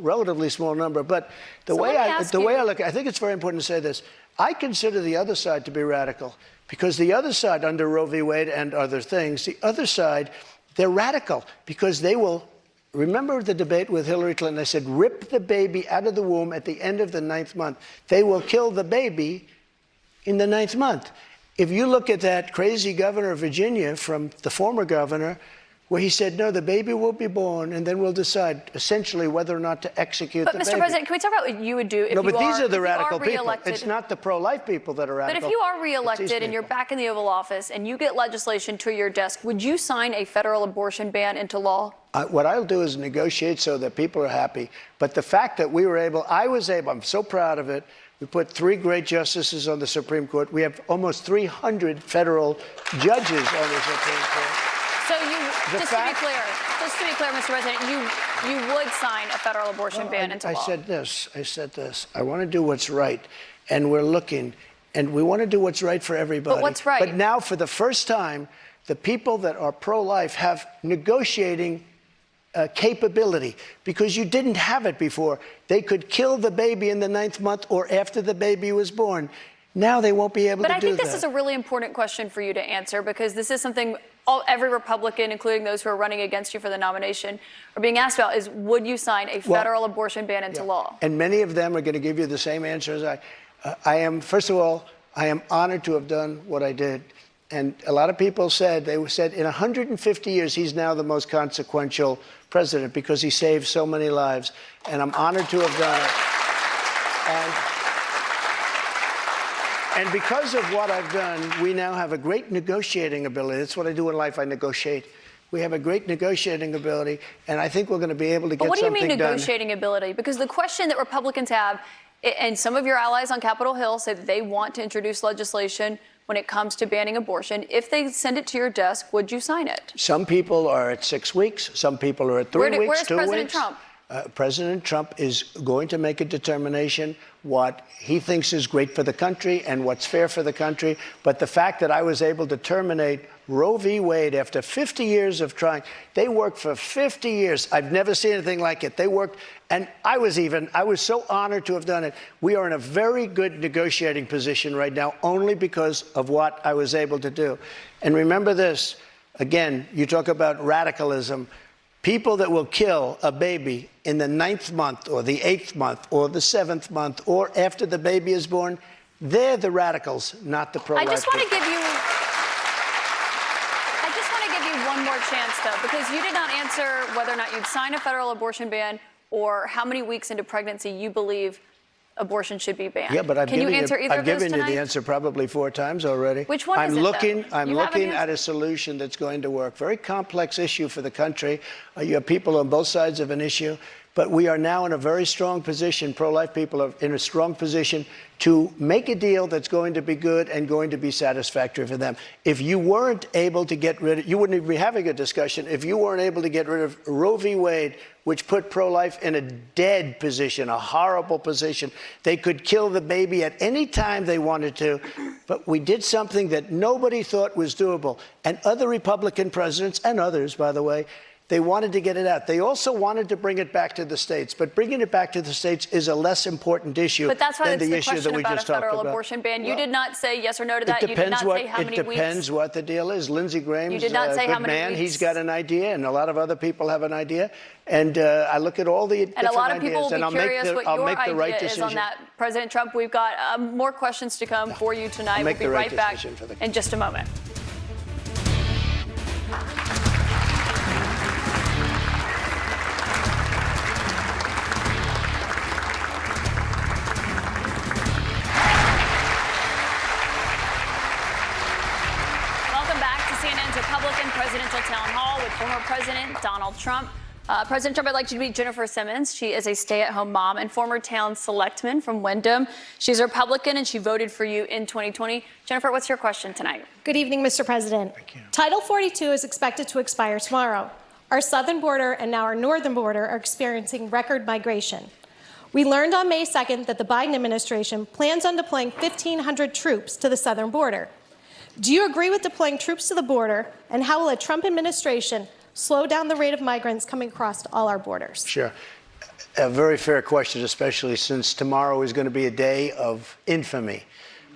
number. But the way I look, I think it's very important to say this. I consider the other side to be radical because the other side, under Roe v. Wade and other things, the other side, they're radical because they will. Remember the debate with Hillary Clinton? I said, rip the baby out of the womb at the end of the 9th month. They will kill the baby in the 9th month. If you look at that crazy governor of Virginia from the former governor, where he said, no, the baby will be born, and then we'll decide essentially whether or not to execute the baby. But, Mr. President, can we talk about what you would do if these are the radical people. It's not the pro-life people that are radical. But if you are reelected and you're back in the Oval Office and you get legislation to your desk, would you sign a federal abortion ban into law? What I'll do is negotiate so that people are happy. But the fact that I was able, I'm so proud of it. We put 3 great justices on the Supreme Court. We have almost 300 federal judges on the Supreme Court. So just to be clear, Mr. President, you would sign a federal abortion ban into law. I said this. I want to do what's right, and we're looking, and we want to do what's right for everybody. But what's right? But now, for the first time, the people that are pro-life have negotiating capability because you didn't have it before. They could kill the baby in the 9th month or after the baby was born. Now they won't be able to do that. But I think this is a really important question for you to answer because this is something every Republican, including those who are running against you for the nomination, are being asked about is, would you sign a federal abortion ban into law? And many of them are going to give you the same answer as I am. First of all, I am honored to have done what I did. And a lot of people said in 150 years, he's now the most consequential president because he saved so many lives. And I'm honored to have done it. And because of what I've done, we now have a great negotiating ability. That's what I do in life. I negotiate. We have a great negotiating ability, and I think we're going to be able to get something done. But what do you mean negotiating ability? Because the question that Republicans have, and some of your allies on Capitol Hill say that they want to introduce legislation when it comes to banning abortion. If they send it to your desk, would you sign it? Some people are at 6 weeks. Some people are at 3 weeks, 2 weeks. Where's President Trump? President Trump is going to make a determination what he thinks is great for the country and what's fair for the country. But the fact that I was able to terminate Roe v. Wade after 50 years of trying, they worked for 50 years. I've never seen anything like it. They worked, and I was so honored to have done it. We are in a very good negotiating position right now, only because of what I was able to do. And remember this, again, you talk about radicalism. People that will kill a baby in the 9th month or the 8th month or the 7th month or after the baby is born, they're the radicals, not the pro-life people. I just want to give you one more chance, though, because you did not answer whether or not you'd sign a federal abortion ban or how many weeks into pregnancy you believe abortion should be banned. Yeah, but I've given tonight? you the answer probably 4 times already. Which one is it, though? I'm looking at a solution that's going to work. Very complex issue for the country. You have people on both sides of an issue. But we are now in a very strong position. Pro-life people are in a strong position to make a deal that's going to be good and going to be satisfactory for them. If you weren't able to get rid of, you wouldn't even be having a discussion. If you weren't able to get rid of Roe v. Wade, which put pro-life in a dead position, a horrible position, they could kill the baby at any time they wanted to. But we did something that nobody thought was doable. And other Republican presidents, and others, by the way, They wanted to get it out. They also wanted to bring it back to the states, but bringing it back to the states is a less important issue But that's why than it's the the issue that question we about a just talked federal about. abortion ban. You Well, did not say yes or no to that. It You did not depends say how many it weeks. depends what the deal is. Lindsey Graham's You did not say a how good many man. weeks. He's got an idea, and a lot of other people have an idea. And I look at all the different And a lot of people ideas, will be curious what I'll your make the right idea is decision. on that. President Trump, we've got more questions to come for you tonight. I'll We'll make be the right right back decision for the in just a moment. Welcome back to CNN's Republican Presidential Town Hall with former President Donald Trump. President Trump, I'd like you to meet Jennifer Simmons. She is a stay-at-home mom and former town selectman from Wyndham. She's a Republican, and she voted for you in 2020. Jennifer, what's your question tonight? Good evening, Mr. President. Thank you. Title 42 is expected to expire tomorrow. Our southern border and now our northern border are experiencing record migration. We learned on May 2nd that the Biden administration plans on deploying 1,500 troops to the southern border. Do you agree with deploying troops to the border, and how will a Trump administration slow down the rate of migrants coming across all our borders? Sure. A very fair question, especially since tomorrow is going to be a day of infamy.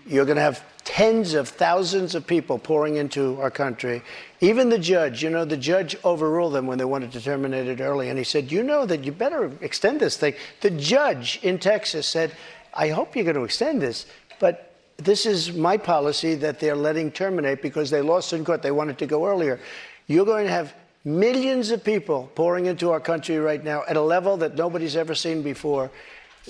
You're going to have tens of thousands of people pouring into our country. Even the judge, the judge overruled them when they wanted to terminate it early. And he said, that you better extend this thing. The judge in Texas said, I hope you're going to extend this, but this is my policy that they're letting terminate because they lost in court. They wanted to go earlier. You're going to have millions of people pouring into our country right now at a level that nobody's ever seen before.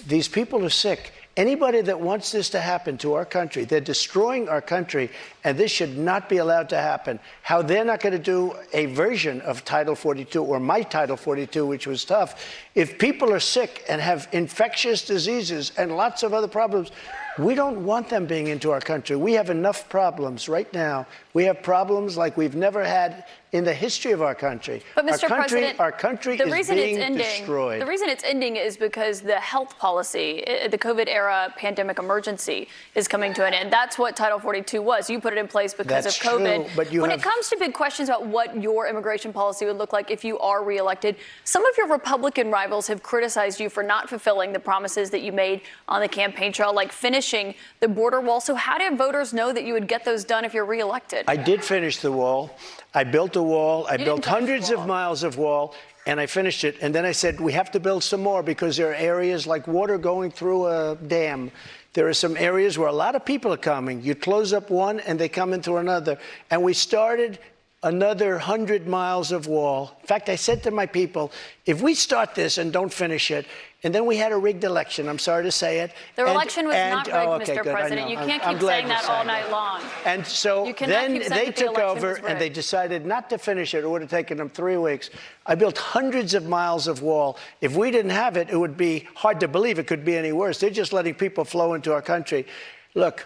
These people are sick. Anybody that wants this to happen to our country, they're destroying our country, and this should not be allowed to happen. How they're not going to do a version of Title 42 or my Title 42, which was tough. If people are sick and have infectious diseases and lots of other problems, we don't want them being into our country. We have enough problems right now. We have problems like we've never had in the history of our country. But Mr. President, our country is being destroyed. The reason it's ending is because the health policy, the COVID era pandemic emergency, is coming to an end. That's what Title 42 was. You put it in place because That's of COVID. true, but when it comes to big questions about what your immigration policy would look like if you are reelected, some of your Republican rivals have criticized you for not fulfilling the promises that you made on the campaign trail, like finishing the border wall. So how did voters know that you would get those done if you're reelected? I did finish the wall. I built a wall. I built hundreds of miles of wall, and I finished it. And then I said, we have to build some more because there are areas like water going through a dam. There are some areas where a lot of people are coming. You close up one, and they come in through another. And we started another 100 miles of wall. In fact, I said to my people, if we start this and don't finish it, and then we had a rigged election, I'm sorry to say it. The election was not rigged, Mr. Good, President. You can't I'm keep glad saying you that said all night long. And so then they took over and they decided not to finish it. It would have taken them 3 weeks. I built hundreds of miles of wall. If we didn't have it, it would be hard to believe it could be any worse. They're just letting people flow into our country. Look,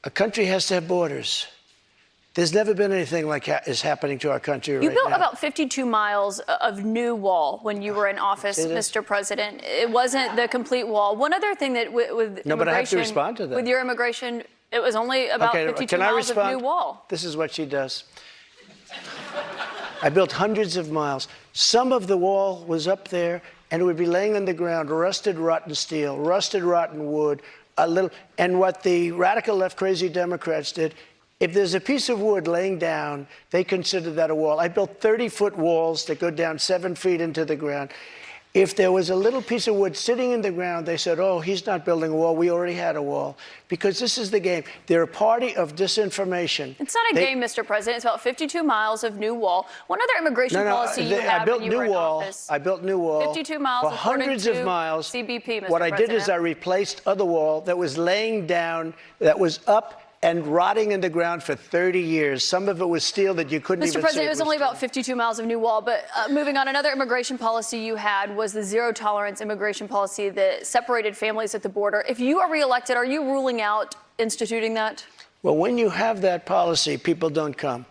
a country has to have borders. There's never been anything like is happening to our country right now. You built about 52 miles of new wall when you were in office, Mr. President. It wasn't the complete wall. One other thing that with immigration... No, but I have to respond to that. With your immigration, it was only about 52 miles of new wall. This is what she does. I built hundreds of miles. Some of the wall was up there, and it would be laying on the ground, rusted, rotten steel, rusted, rotten wood, and what the radical left crazy Democrats did, if there's a piece of wood laying down, they consider that a wall. I built 30-foot walls that go down 7 feet into the ground. If there was a little piece of wood sitting in the ground, they said, oh, he's not building a wall. We already had a wall. Because this is the game. They're a party of disinformation. It's not a game, Mr. President. It's about 52 miles of new wall. One other immigration policy you had when you were in office. I built new wall. 52 miles, for hundreds of miles. CBP, Mr. President. What I did is I replaced other wall that was laying down, that was up and rotting in the ground for 30 years. Some of it was steel that you couldn't even see. Mr. President, it was only about 52 miles of new wall, but moving on, another immigration policy you had was the zero-tolerance immigration policy that separated families at the border. If you are reelected, are you ruling out instituting that? Well, when you have that policy, people don't come.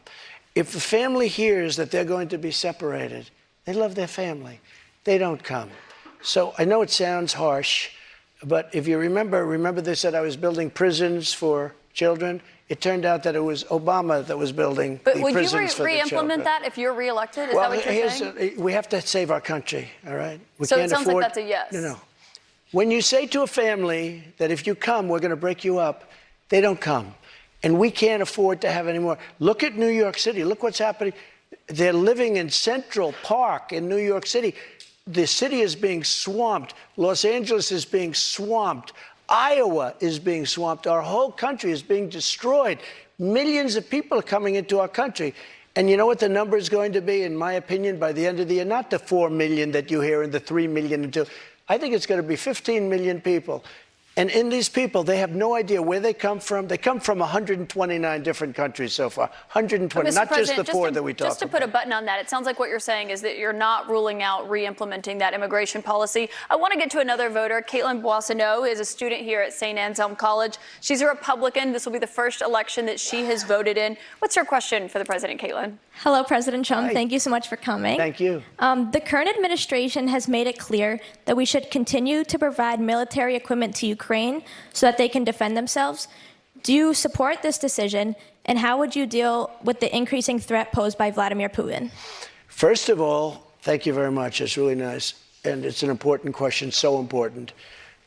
If the family hears that they're going to be separated, they love their family. They don't come. So I know it sounds harsh, but if you remember they said I was building prisons for children. It turned out that it was Obama that was building the would prisons you for the children. re-implement that if you're reelected? Is Well, that what you're saying? we have to save our country, all right? We So it can't sounds like afford, that's a yes. No. When you say to a family that if you come, we're going to break you up, they don't come. And we can't afford to have any more. Look at New York City. Look what's happening. They're living in Central Park in New York City. The city is being swamped. Los Angeles is being swamped. Iowa is being swamped. Our whole country is being destroyed. Millions of people are coming into our country. And you know what the number is going to be, in my opinion, by the end of the year? Not the 4 million that you hear and the 3 million. I think it's going to be 15 million people. And in these people, they have no idea where they come from. They come from 129 different countries so far. 120, not just the 4 that we talked about. Just to put a button on that, it sounds like what you're saying is that you're not ruling out re-implementing that immigration policy. I want to get to another voter. Caitlin Boissonneau is a student here at St. Anselm College. She's a Republican. This will be the first election that she has voted in. What's your question for the president, Caitlin? Hello, President Trump. Hi. Thank you so much for coming. Thank you. The current administration has made it clear that we should continue to provide military equipment to Ukraine so that they can defend themselves. Do you support this decision, and how would you deal with the increasing threat posed by Vladimir Putin? First of all, thank you very much. It's really nice. And it's an important question, so important,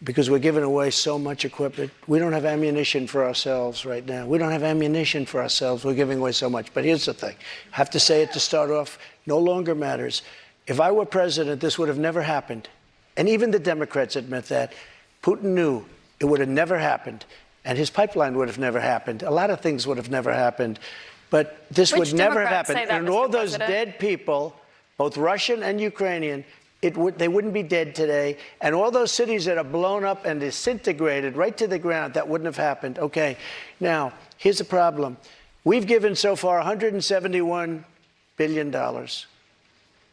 because we're giving away so much equipment. We don't have ammunition for ourselves right now. We don't have ammunition for ourselves. We're giving away so much. But here's the thing. I have to say it to start off. No longer matters. If I were president, this would have never happened. And even the Democrats admit that. Putin knew it would have never happened. And his pipeline would have never happened. A lot of things would have never happened. But this would never have happened. And all those dead people, both Russian and Ukrainian, they wouldn't be dead today. And all those cities that are blown up and disintegrated right to the ground, that wouldn't have happened. Okay, now, here's the problem. We've given so far $171 billion.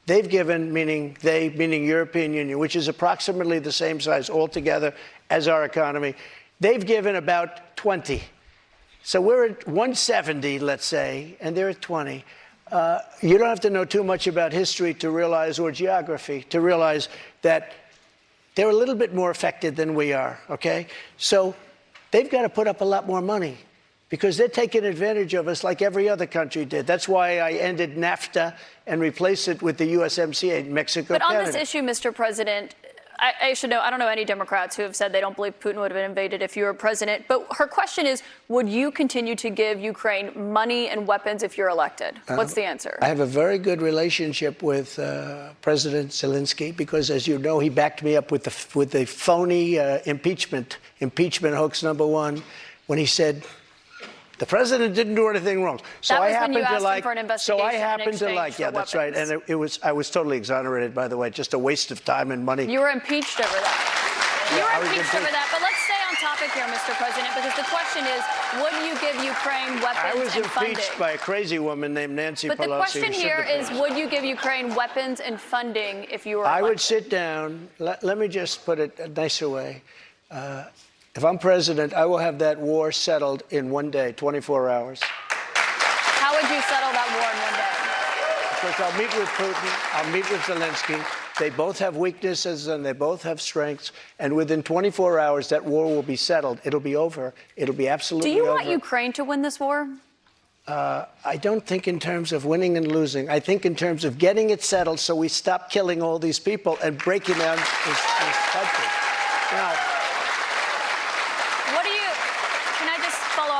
They've given, meaning European Union, which is approximately the same size altogether as our economy. They've given about 20. So we're at 170, let's say, and they're at 20. You don't have to know too much about history to realize, or geography, to realize that they're a little bit more affected than we are, okay? So they've got to put up a lot more money because they're taking advantage of us like every other country did. That's why I ended NAFTA and replaced it with the USMCA, Mexico, But on Canada. this issue, Mr. President, I should know, I don't know any Democrats who have said they don't believe Putin would have invaded if you were president. But her question is, would you continue to give Ukraine money and weapons if you're elected? What's the answer? I have a very good relationship with President Zelensky because, as you know, he backed me up with the phony impeachment hoax #1 when he said the president didn't do anything wrong. So that was I happen when you to asked like. him for an investigation So I happen to like. Yeah, that's right. And I was totally exonerated, by the way. Just a waste of time and money. You were impeached over that. You were impeached over that. But let's stay on topic here, Mr. President, because the question is, would you give Ukraine weapons I was and funding? impeached by a crazy woman named Nancy Pelosi. But the question here is, would you give Ukraine weapons and funding if you were elected? I would sit down. Let me just put it a nicer way. If I'm president, I will have that war settled in 1 day, 24 hours. How would you settle that war in 1 day? Because I'll meet with Putin, I'll meet with Zelensky. They both have weaknesses and they both have strengths. And within 24 hours, that war will be settled. It'll be over. It'll be absolutely over. Do you want Ukraine to win this war? I don't think in terms of winning and losing. I think in terms of getting it settled so we stop killing all these people and breaking down this country. Now,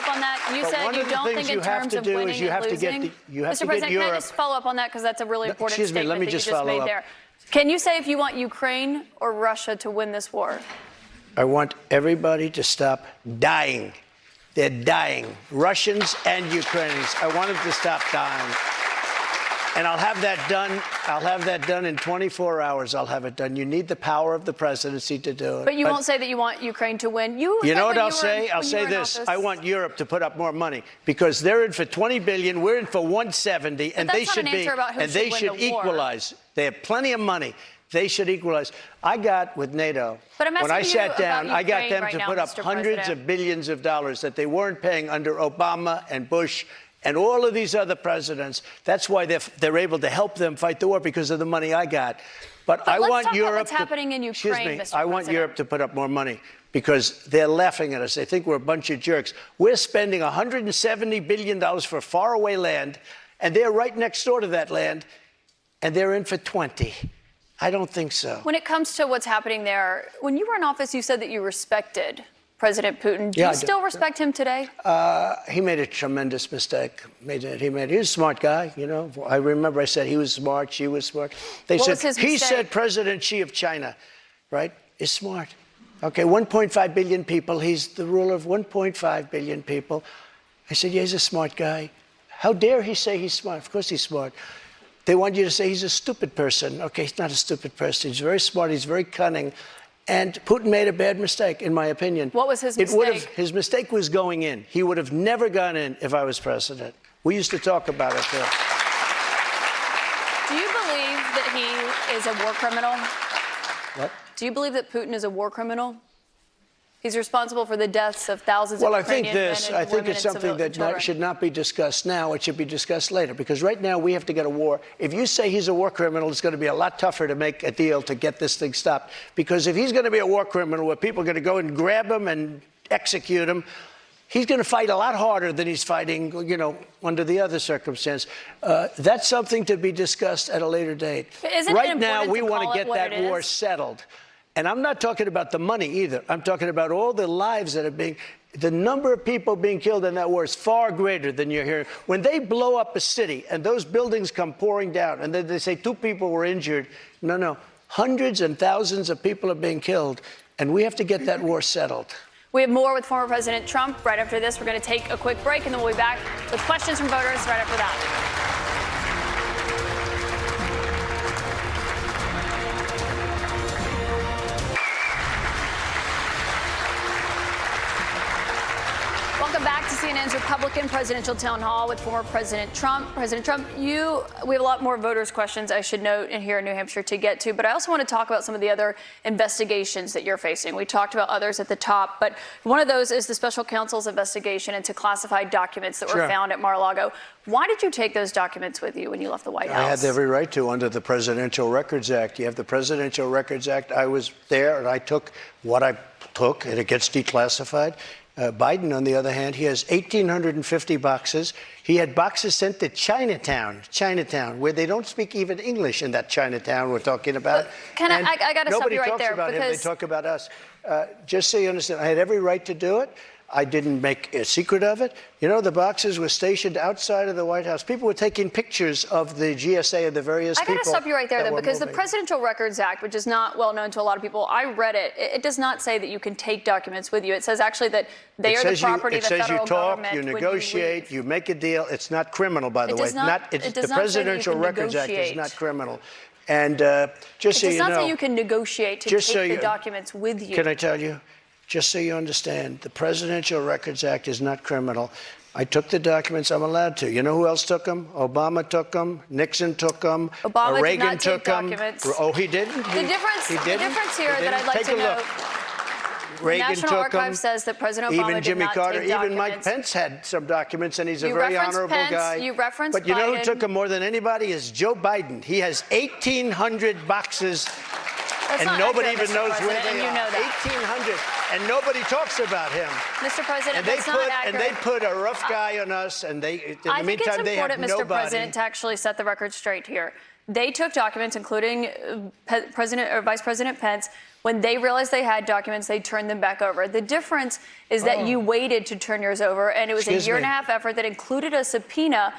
on that, you said you don't think in terms of winning and losing. Mr. President, can I just follow up on that because that's a really important statement that you just made there. Can you say if you want Ukraine or Russia to win this war? I want everybody to stop dying. They're dying, Russians and Ukrainians. I want them to stop dying. And I'll have that done. I'll have that done in 24 hours. I'll have it done. You need the power of the presidency to do it. But you won't say that you want Ukraine to win. You know what I'll say? I'll say this. I want Europe to put up more money because they're in for 20 billion. We're in for 170, and they should be. And they should equalize. They have plenty of money. They should equalize. I got with NATO. But I'm asking when I sat down, I got them right to now, put up Mr. hundreds President. of billions of dollars that they weren't paying under Obama and Bush and all of these other presidents. That's why they're able to help them fight the war, because of the money I got. But I let's want talk about Europe what's happening in Ukraine, excuse me, Mr. I want President. Europe to put up more money, because they're laughing at us. They think we're a bunch of jerks. We're spending $170 billion for faraway land, and they're right next door to that land, and they're in for 20. I don't think so. When it comes to what's happening there, when you were in office, you said that you respected President Putin. Do Yeah, you I do. still respect him today? He made a tremendous mistake. He was a smart guy, you know. I remember I said he was smart, she was smart. What was his he mistake? said President Xi of China, right, is smart. Okay, 1.5 billion people. He's the ruler of 1.5 billion people. I said, yeah, he's a smart guy. How dare he say he's smart? Of course he's smart. They want you to say he's a stupid person. Okay, he's not a stupid person. He's very smart. He's very cunning. And Putin made a bad mistake, in my opinion. What was his mistake? His mistake was going in. He would have never gone in if I was president. We used to talk about it, too. Do you believe that he is a war criminal? What? Do you believe that Putin is a war criminal? He's responsible for the deaths of thousands Well, of I think Ukrainian men this. and I think women it's and something that children. should not be discussed now. It should be discussed later, because right now we have to get a war. If you say he's a war criminal, it's going to be a lot tougher to make a deal to get this thing stopped. Because if he's going to be a war criminal, where people are going to go and grab him and execute him, he's going to fight a lot harder than he's fighting, you know, under the other circumstance. That's something to be discussed at a later date. Isn't it right now, important we to want call to it get what that it war is? settled. And I'm not talking about the money either. I'm talking about all the lives that are being, the number of people being killed in that war is far greater than you're hearing. When they blow up a city and those buildings come pouring down and then they say 2 people were injured, no, hundreds and thousands of people are being killed, and we have to get that war settled. We have more with former President Trump. Right after this, we're going to take a quick break, and then we'll be back with questions from voters right after that. Welcome back to CNN's Republican Presidential Town Hall with former President Trump. President Trump, we have a lot more voters' questions, I should note, in here in New Hampshire to get to, but I also want to talk about some of the other investigations that you're facing. We talked about others at the top, but one of those is the special counsel's investigation into classified documents that were found at Mar-a-Lago. Why did you take those documents with you when you left the White House? I had every right to under the Presidential Records Act. You have the Presidential Records Act. I was there, and I took what I took, and it gets declassified. Biden, on the other hand, he has 1,850 boxes. He had boxes sent to Chinatown, where they don't speak even English in that Chinatown we're talking about. I got to stop you right there. Nobody talks about him. They talk about us. Just so you understand, I had every right to do it. I didn't make a secret of it. You know, the boxes were stationed outside of the White House. People were taking pictures of the GSA of the various people. I got to stop you right there, though, because the moving. Presidential Records Act, which is not well known to a lot of people, I read it. It does not say that you can take documents with you. It says actually that they are the property of the federal government. It says you talk, you negotiate, you make a deal. It's not criminal, by the way. The Presidential Presidential Records Act is not criminal. And just so you know, it does not say you can negotiate to take the documents with you. Can I tell you? Just so you understand, the Presidential Records Act is not criminal. I took the documents. I'm allowed to. You know who else took them? Obama took them. Nixon took them. Obama Reagan did not took take them. documents. Oh, he didn't? The difference here that I'd like Take to a look. note, Reagan the National took Archives them. says that President Obama Even did Jimmy not Carter, take documents. even Mike Pence had some documents, and he's a You very referenced honorable Pence, guy. you referenced But you know who Biden. took them more than anybody is Joe Biden. He has 1,800 boxes. That's And not nobody accurate, even Mr. knows where President, they and you are. know that. 1,800, and nobody talks about him. Mr. President, And they that's not accurate. put a rough guy on us, and they, in the I think meantime, it's they have important, Mr. nobody. President, to actually set the record straight here. They took documents, including President or Vice President Pence. When they realized they had documents, they turned them back over. The difference is that you waited to turn yours over, and it was a year-and-a-half effort that included a subpoena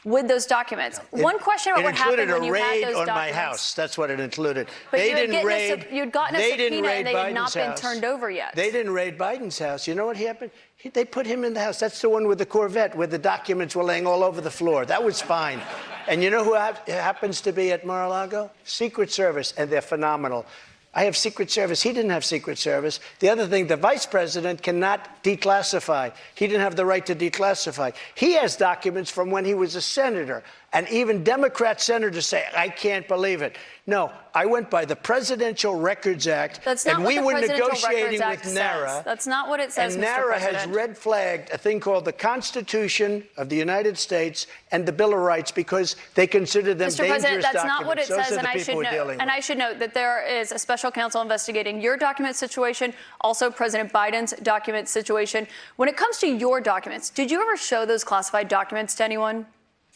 with those documents. One question about what happened when you had those documents. It included a raid on my house. That's what it included. But They you had didn't raid. you'd gotten a they subpoena didn't raid and they had not Biden's been house. turned over yet. They didn't raid Biden's house. You know what happened? They put him in the house. That's the one with the Corvette, where the documents were laying all over the floor. That was fine. And you know who happens to be at Mar-a-Lago? Secret Service, and they're phenomenal. I have Secret Service. He didn't have Secret Service. The other thing, the vice president cannot declassify. He didn't have the right to declassify. He has documents from when he was a senator. And even Democrat senators say, I can't believe it. No, I went by the Presidential Records Act, That's not and what we the were Presidential negotiating Records with Act NARA. says. That's not what it says, And Mr. NARA has President. red flagged a thing called the Constitution of the United States and the Bill of Rights because they consider them Mr. dangerous President, that's documents. not what it Those says, are and the I people should we're note. dealing And with. I should note that there is a special counsel investigating your document situation, also President Biden's document situation. When it comes to your documents, did you ever show those classified documents to anyone?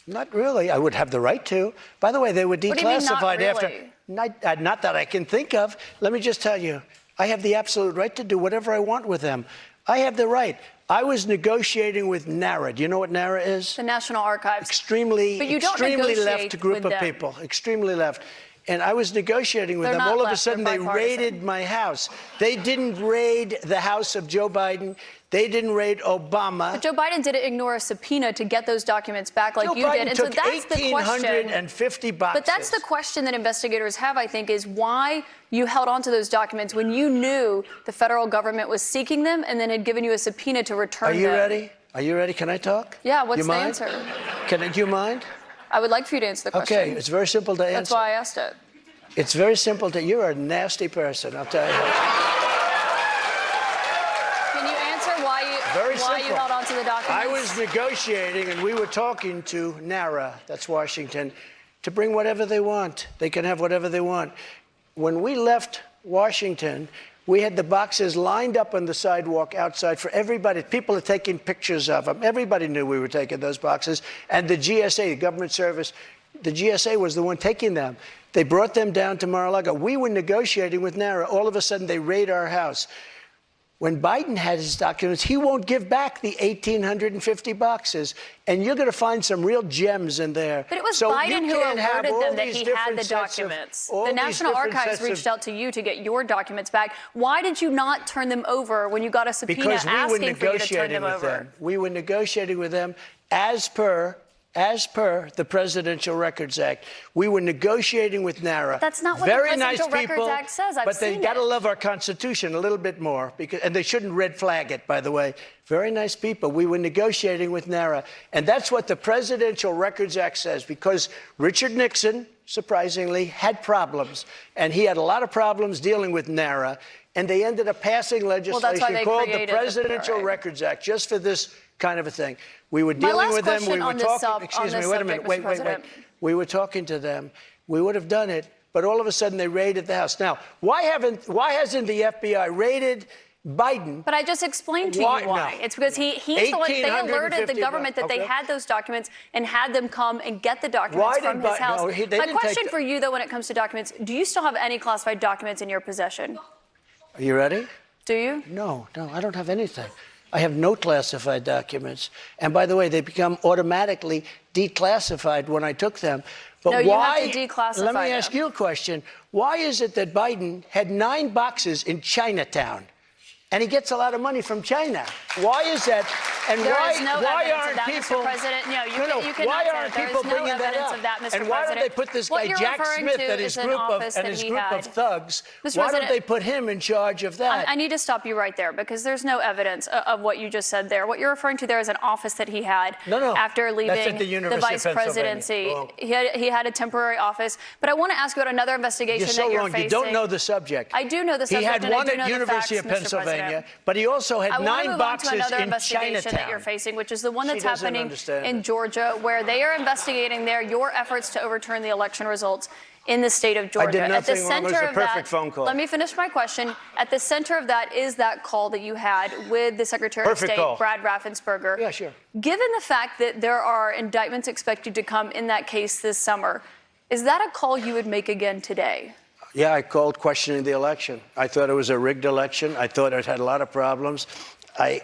Not really. I would have the right to. By the way, they were What do you mean, not declassified after. really? Not that I can think of. Let me just tell you, I have the absolute right to do whatever I want with them. I have the right. I was negotiating with NARA. Do you know what NARA is? The National Archives. Extremely negotiate left group with of them. people. Extremely left. And I was negotiating with They're them. not All of a left, they're sudden, they bipartisan. raided my house. They didn't raid the house of Joe Biden. They didn't raid Obama. But Joe Biden didn't ignore a subpoena to get those documents back like Joe you Biden did. And so took that's the question. 1,850 boxes. But that's the question that investigators have, I think, is why you held on to those documents when you knew the federal government was seeking them and then had given you a subpoena to return Are them. you ready? Are you ready? Can I talk? Yeah, what's You the mind? answer? Do you mind? I would like for you to answer the question. Okay, it's very simple to answer. That's why I asked it. It's very simple to. You're a nasty person, I'll tell you. Can you answer why Very you simple. held on to the documents? I was negotiating, and we were talking to NARA, that's Washington, to bring whatever they want. They can have whatever they want. When we left Washington, we had the boxes lined up on the sidewalk outside for everybody. People are taking pictures of them. Everybody knew we were taking those boxes. And the GSA, the government service, the GSA was the one taking them. They brought them down to Mar-a-Lago. We were negotiating with NARA. All of a sudden, they raid our house. When Biden had his documents, he won't give back the 1,850 boxes. And you're going to find some real gems in there. But it was So Biden you who can't have alerted all them that these he had different the sets of- documents. all The these National different Archives sets of- reached out to you to get your documents back. Why did you not turn them over when you got a subpoena Because we were asking for you to turn negotiating them with over? them. We were negotiating with them as per the Presidential Records Act. We were negotiating with NARA. That's not what the Very nice Presidential Records people, Act says. I've but they seen got to it. love our Constitution a little bit more, and they shouldn't red flag it, by the way. Very nice people. We were negotiating with NARA, and that's what the Presidential Records Act says, because Richard Nixon, surprisingly, had problems, and he had a lot of problems dealing with NARA, and they ended up passing that's why legislation they called the created the Presidential PRA. Records Act, just for this kind of a thing. We were My dealing last with them. We question were on this talking. Excuse me. Wait a minute. subject, Mr. Wait. President. We were talking to them. We would have done it, but all of a sudden they raided the house. Now, why hasn't the FBI raided Biden? But I just explained to you Why? why. No. It's because he's the one. They alerted the 1,850 government that they okay. had those documents and had them come and get the Why documents did from his Biden- house. no, they My didn't question take for you, though, when it comes to documents, do you still have any classified documents in your possession? Are you ready? Do you? No, I don't have anything. I have no classified documents. And by the way, they become automatically declassified when I took them. But No, you have why? to declassify Let me them. ask you a question. Why is it that Biden had 9 boxes in Chinatown? And he gets a lot of money from China. Why is that? And There why, is no why evidence aren't of that, people? Mr. President. No, you cannot why say aren't that. There people is no bringing that evidence up? of that, Mr. And why don't they President. put this What guy you're Jack referring Smith to and his is an group office that he of had. thugs? Mr. Why don't President, they put him in charge of that? I need to stop you right there because there's no evidence of what you just said there. What you're referring to there is an office that he had No. after That's leaving at the University vice of Pennsylvania. presidency. Wrong. He had a temporary office. But I want to ask you about another investigation You're so that you're wrong. facing. You don't know the subject. I do know the subject. He had and I one do at know the University facts, of Mr. Pennsylvania, President. but he also had I want to 9 move on to boxes another in investigation that Chinatown. you're facing, which is the one that's She doesn't happening understand in it. Georgia, where they are investigating there your efforts to overturn the election results in the state of Georgia. did At the nothing wrong. It was center a of perfect that, phone call. let me finish my question. At the center of that is that call that you had with the Secretary Perfect of State, call. Brad Raffensperger. Yeah, sure. Given the fact that there are indictments expected to come in that case this summer, is that a call you would make again today? Yeah, I called questioning the election. I thought it was a rigged election. I thought it had a lot of problems. I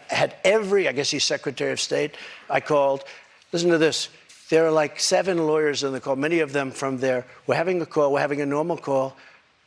guess he's Secretary of State. I called. Listen to this. There are like 7 lawyers on the call, many of them from there. We're having a call. We're having a normal call.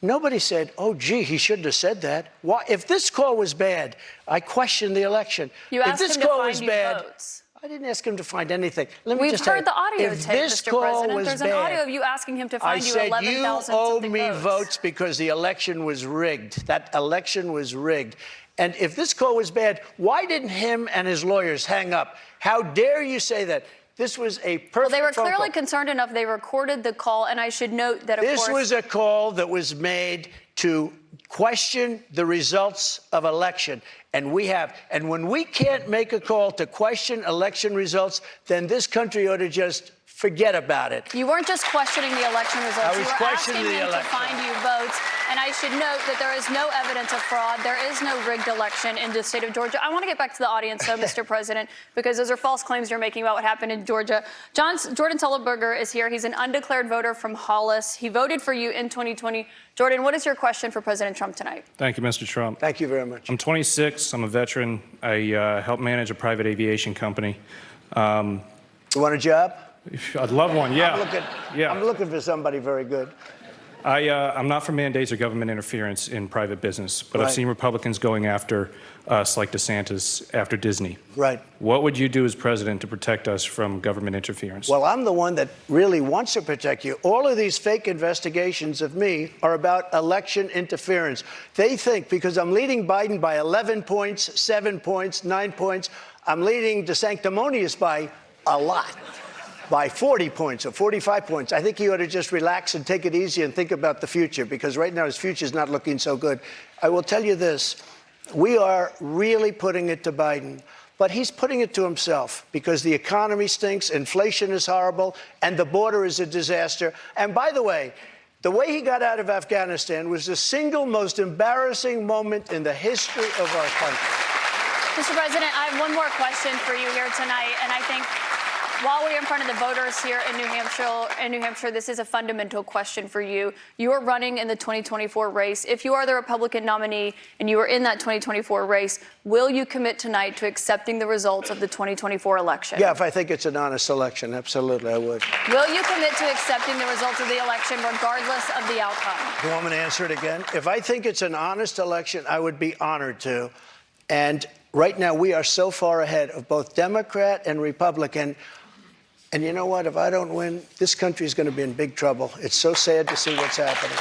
Nobody said, oh, gee, he shouldn't have said that. Why? If this call was bad, I questioned the election. You if asked this him to call find was you bad, votes. I didn't ask him to find anything. Let me We've just tell heard you, the audio if tape, this Mr. call President. was There's bad, an audio of you asking him to I find you said, 11,000 you owe something me votes. votes because the election was rigged. That election was rigged. And if this call was bad, why didn't him and his lawyers hang up? How dare you say that? This was a perfect Well, they were phone clearly call. concerned enough. They recorded the call, and I should note that, of course, This was a call that was made to question the results of election. And when we can't make a call to question election results, then this country ought to just forget about it. you weren't just questioning the election results. I was you were questioning asking the him to election. find you votes. And I should note that there is no evidence of fraud. There is no rigged election in the state of Georgia. I want to get back to the audience, though, Mr. President, because those are false claims you're making about what happened in Georgia. Jordan Tullenberger is here. He's an undeclared voter from Hollis. He voted for you in 2020. Jordan, what is your question for President Trump tonight? Thank you, Mr. Trump. Thank you very much. I'm 26. I'm a veteran. I help manage a private aviation company. You want a job? I'd love one, yeah. I'm looking for somebody very good. I'm not for mandates or government interference in private business, but I've Right. seen Republicans going after us like DeSantis after Disney. Right. What would you do as president to protect us from government interference? Well, I'm the one that really wants to protect you. All of these fake investigations of me are about election interference. They think because I'm leading Biden by 11 points, 7 points, 9 points, I'm leading DeSanctimonious by a lot, by 40 points or 45 points. I think he ought to just relax and take it easy and think about the future, because right now his future is not looking so good. I will tell you this. We are really putting it to Biden, but he's putting it to himself because the economy stinks, inflation is horrible, and the border is a disaster. And by the way he got out of Afghanistan was the single most embarrassing moment in the history of our country. Mr. President, I have one more question for you here tonight, and I think while we're in front of the voters here in New Hampshire, this is a fundamental question for you. You are running in the 2024 race. If you are the Republican nominee and you are in that 2024 race, will you commit tonight to accepting the results of the 2024 election? Yeah, if I think it's an honest election, absolutely, I would. Will you commit to accepting the results of the election regardless of the outcome? You want me to answer it again? If I think it's an honest election, I would be honored to. And right now, we are so far ahead of both Democrat and Republican. And you know what? If I don't win, this country is going to be in big trouble. It's so sad to see what's happening.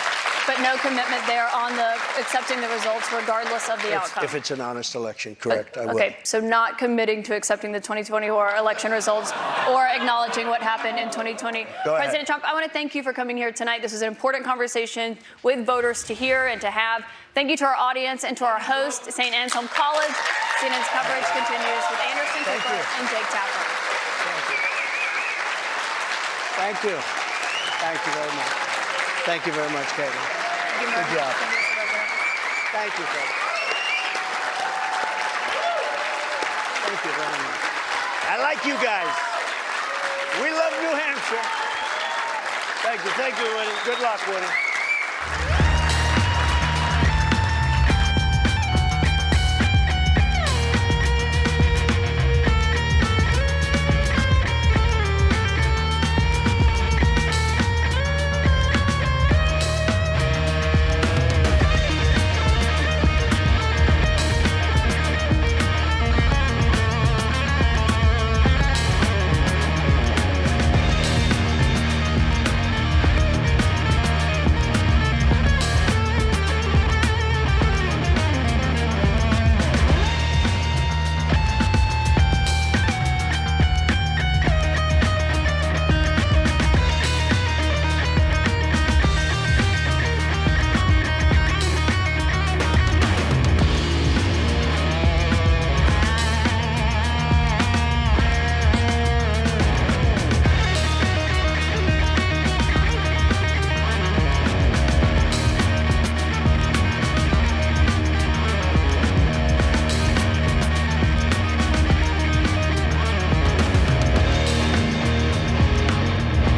But no commitment there on the accepting the results regardless of the outcome. If it's an honest election, correct, I will. Okay, so not committing to accepting the 2024 election results or acknowledging what happened in 2020. Go ahead. President Trump, I want to thank you for coming here tonight. This is an important conversation with voters to hear and to have. Thank you to our audience and to our host, St. Anselm College. CNN's coverage continues with Anderson Cooper and Jake Tapper. Thank you. Thank you very much. Thank you very much, Caitlin. Good job. Thank you, Caitlin. Thank you very much. I like you guys. We love New Hampshire. Thank you. Thank you, Woody. Good luck, Woody.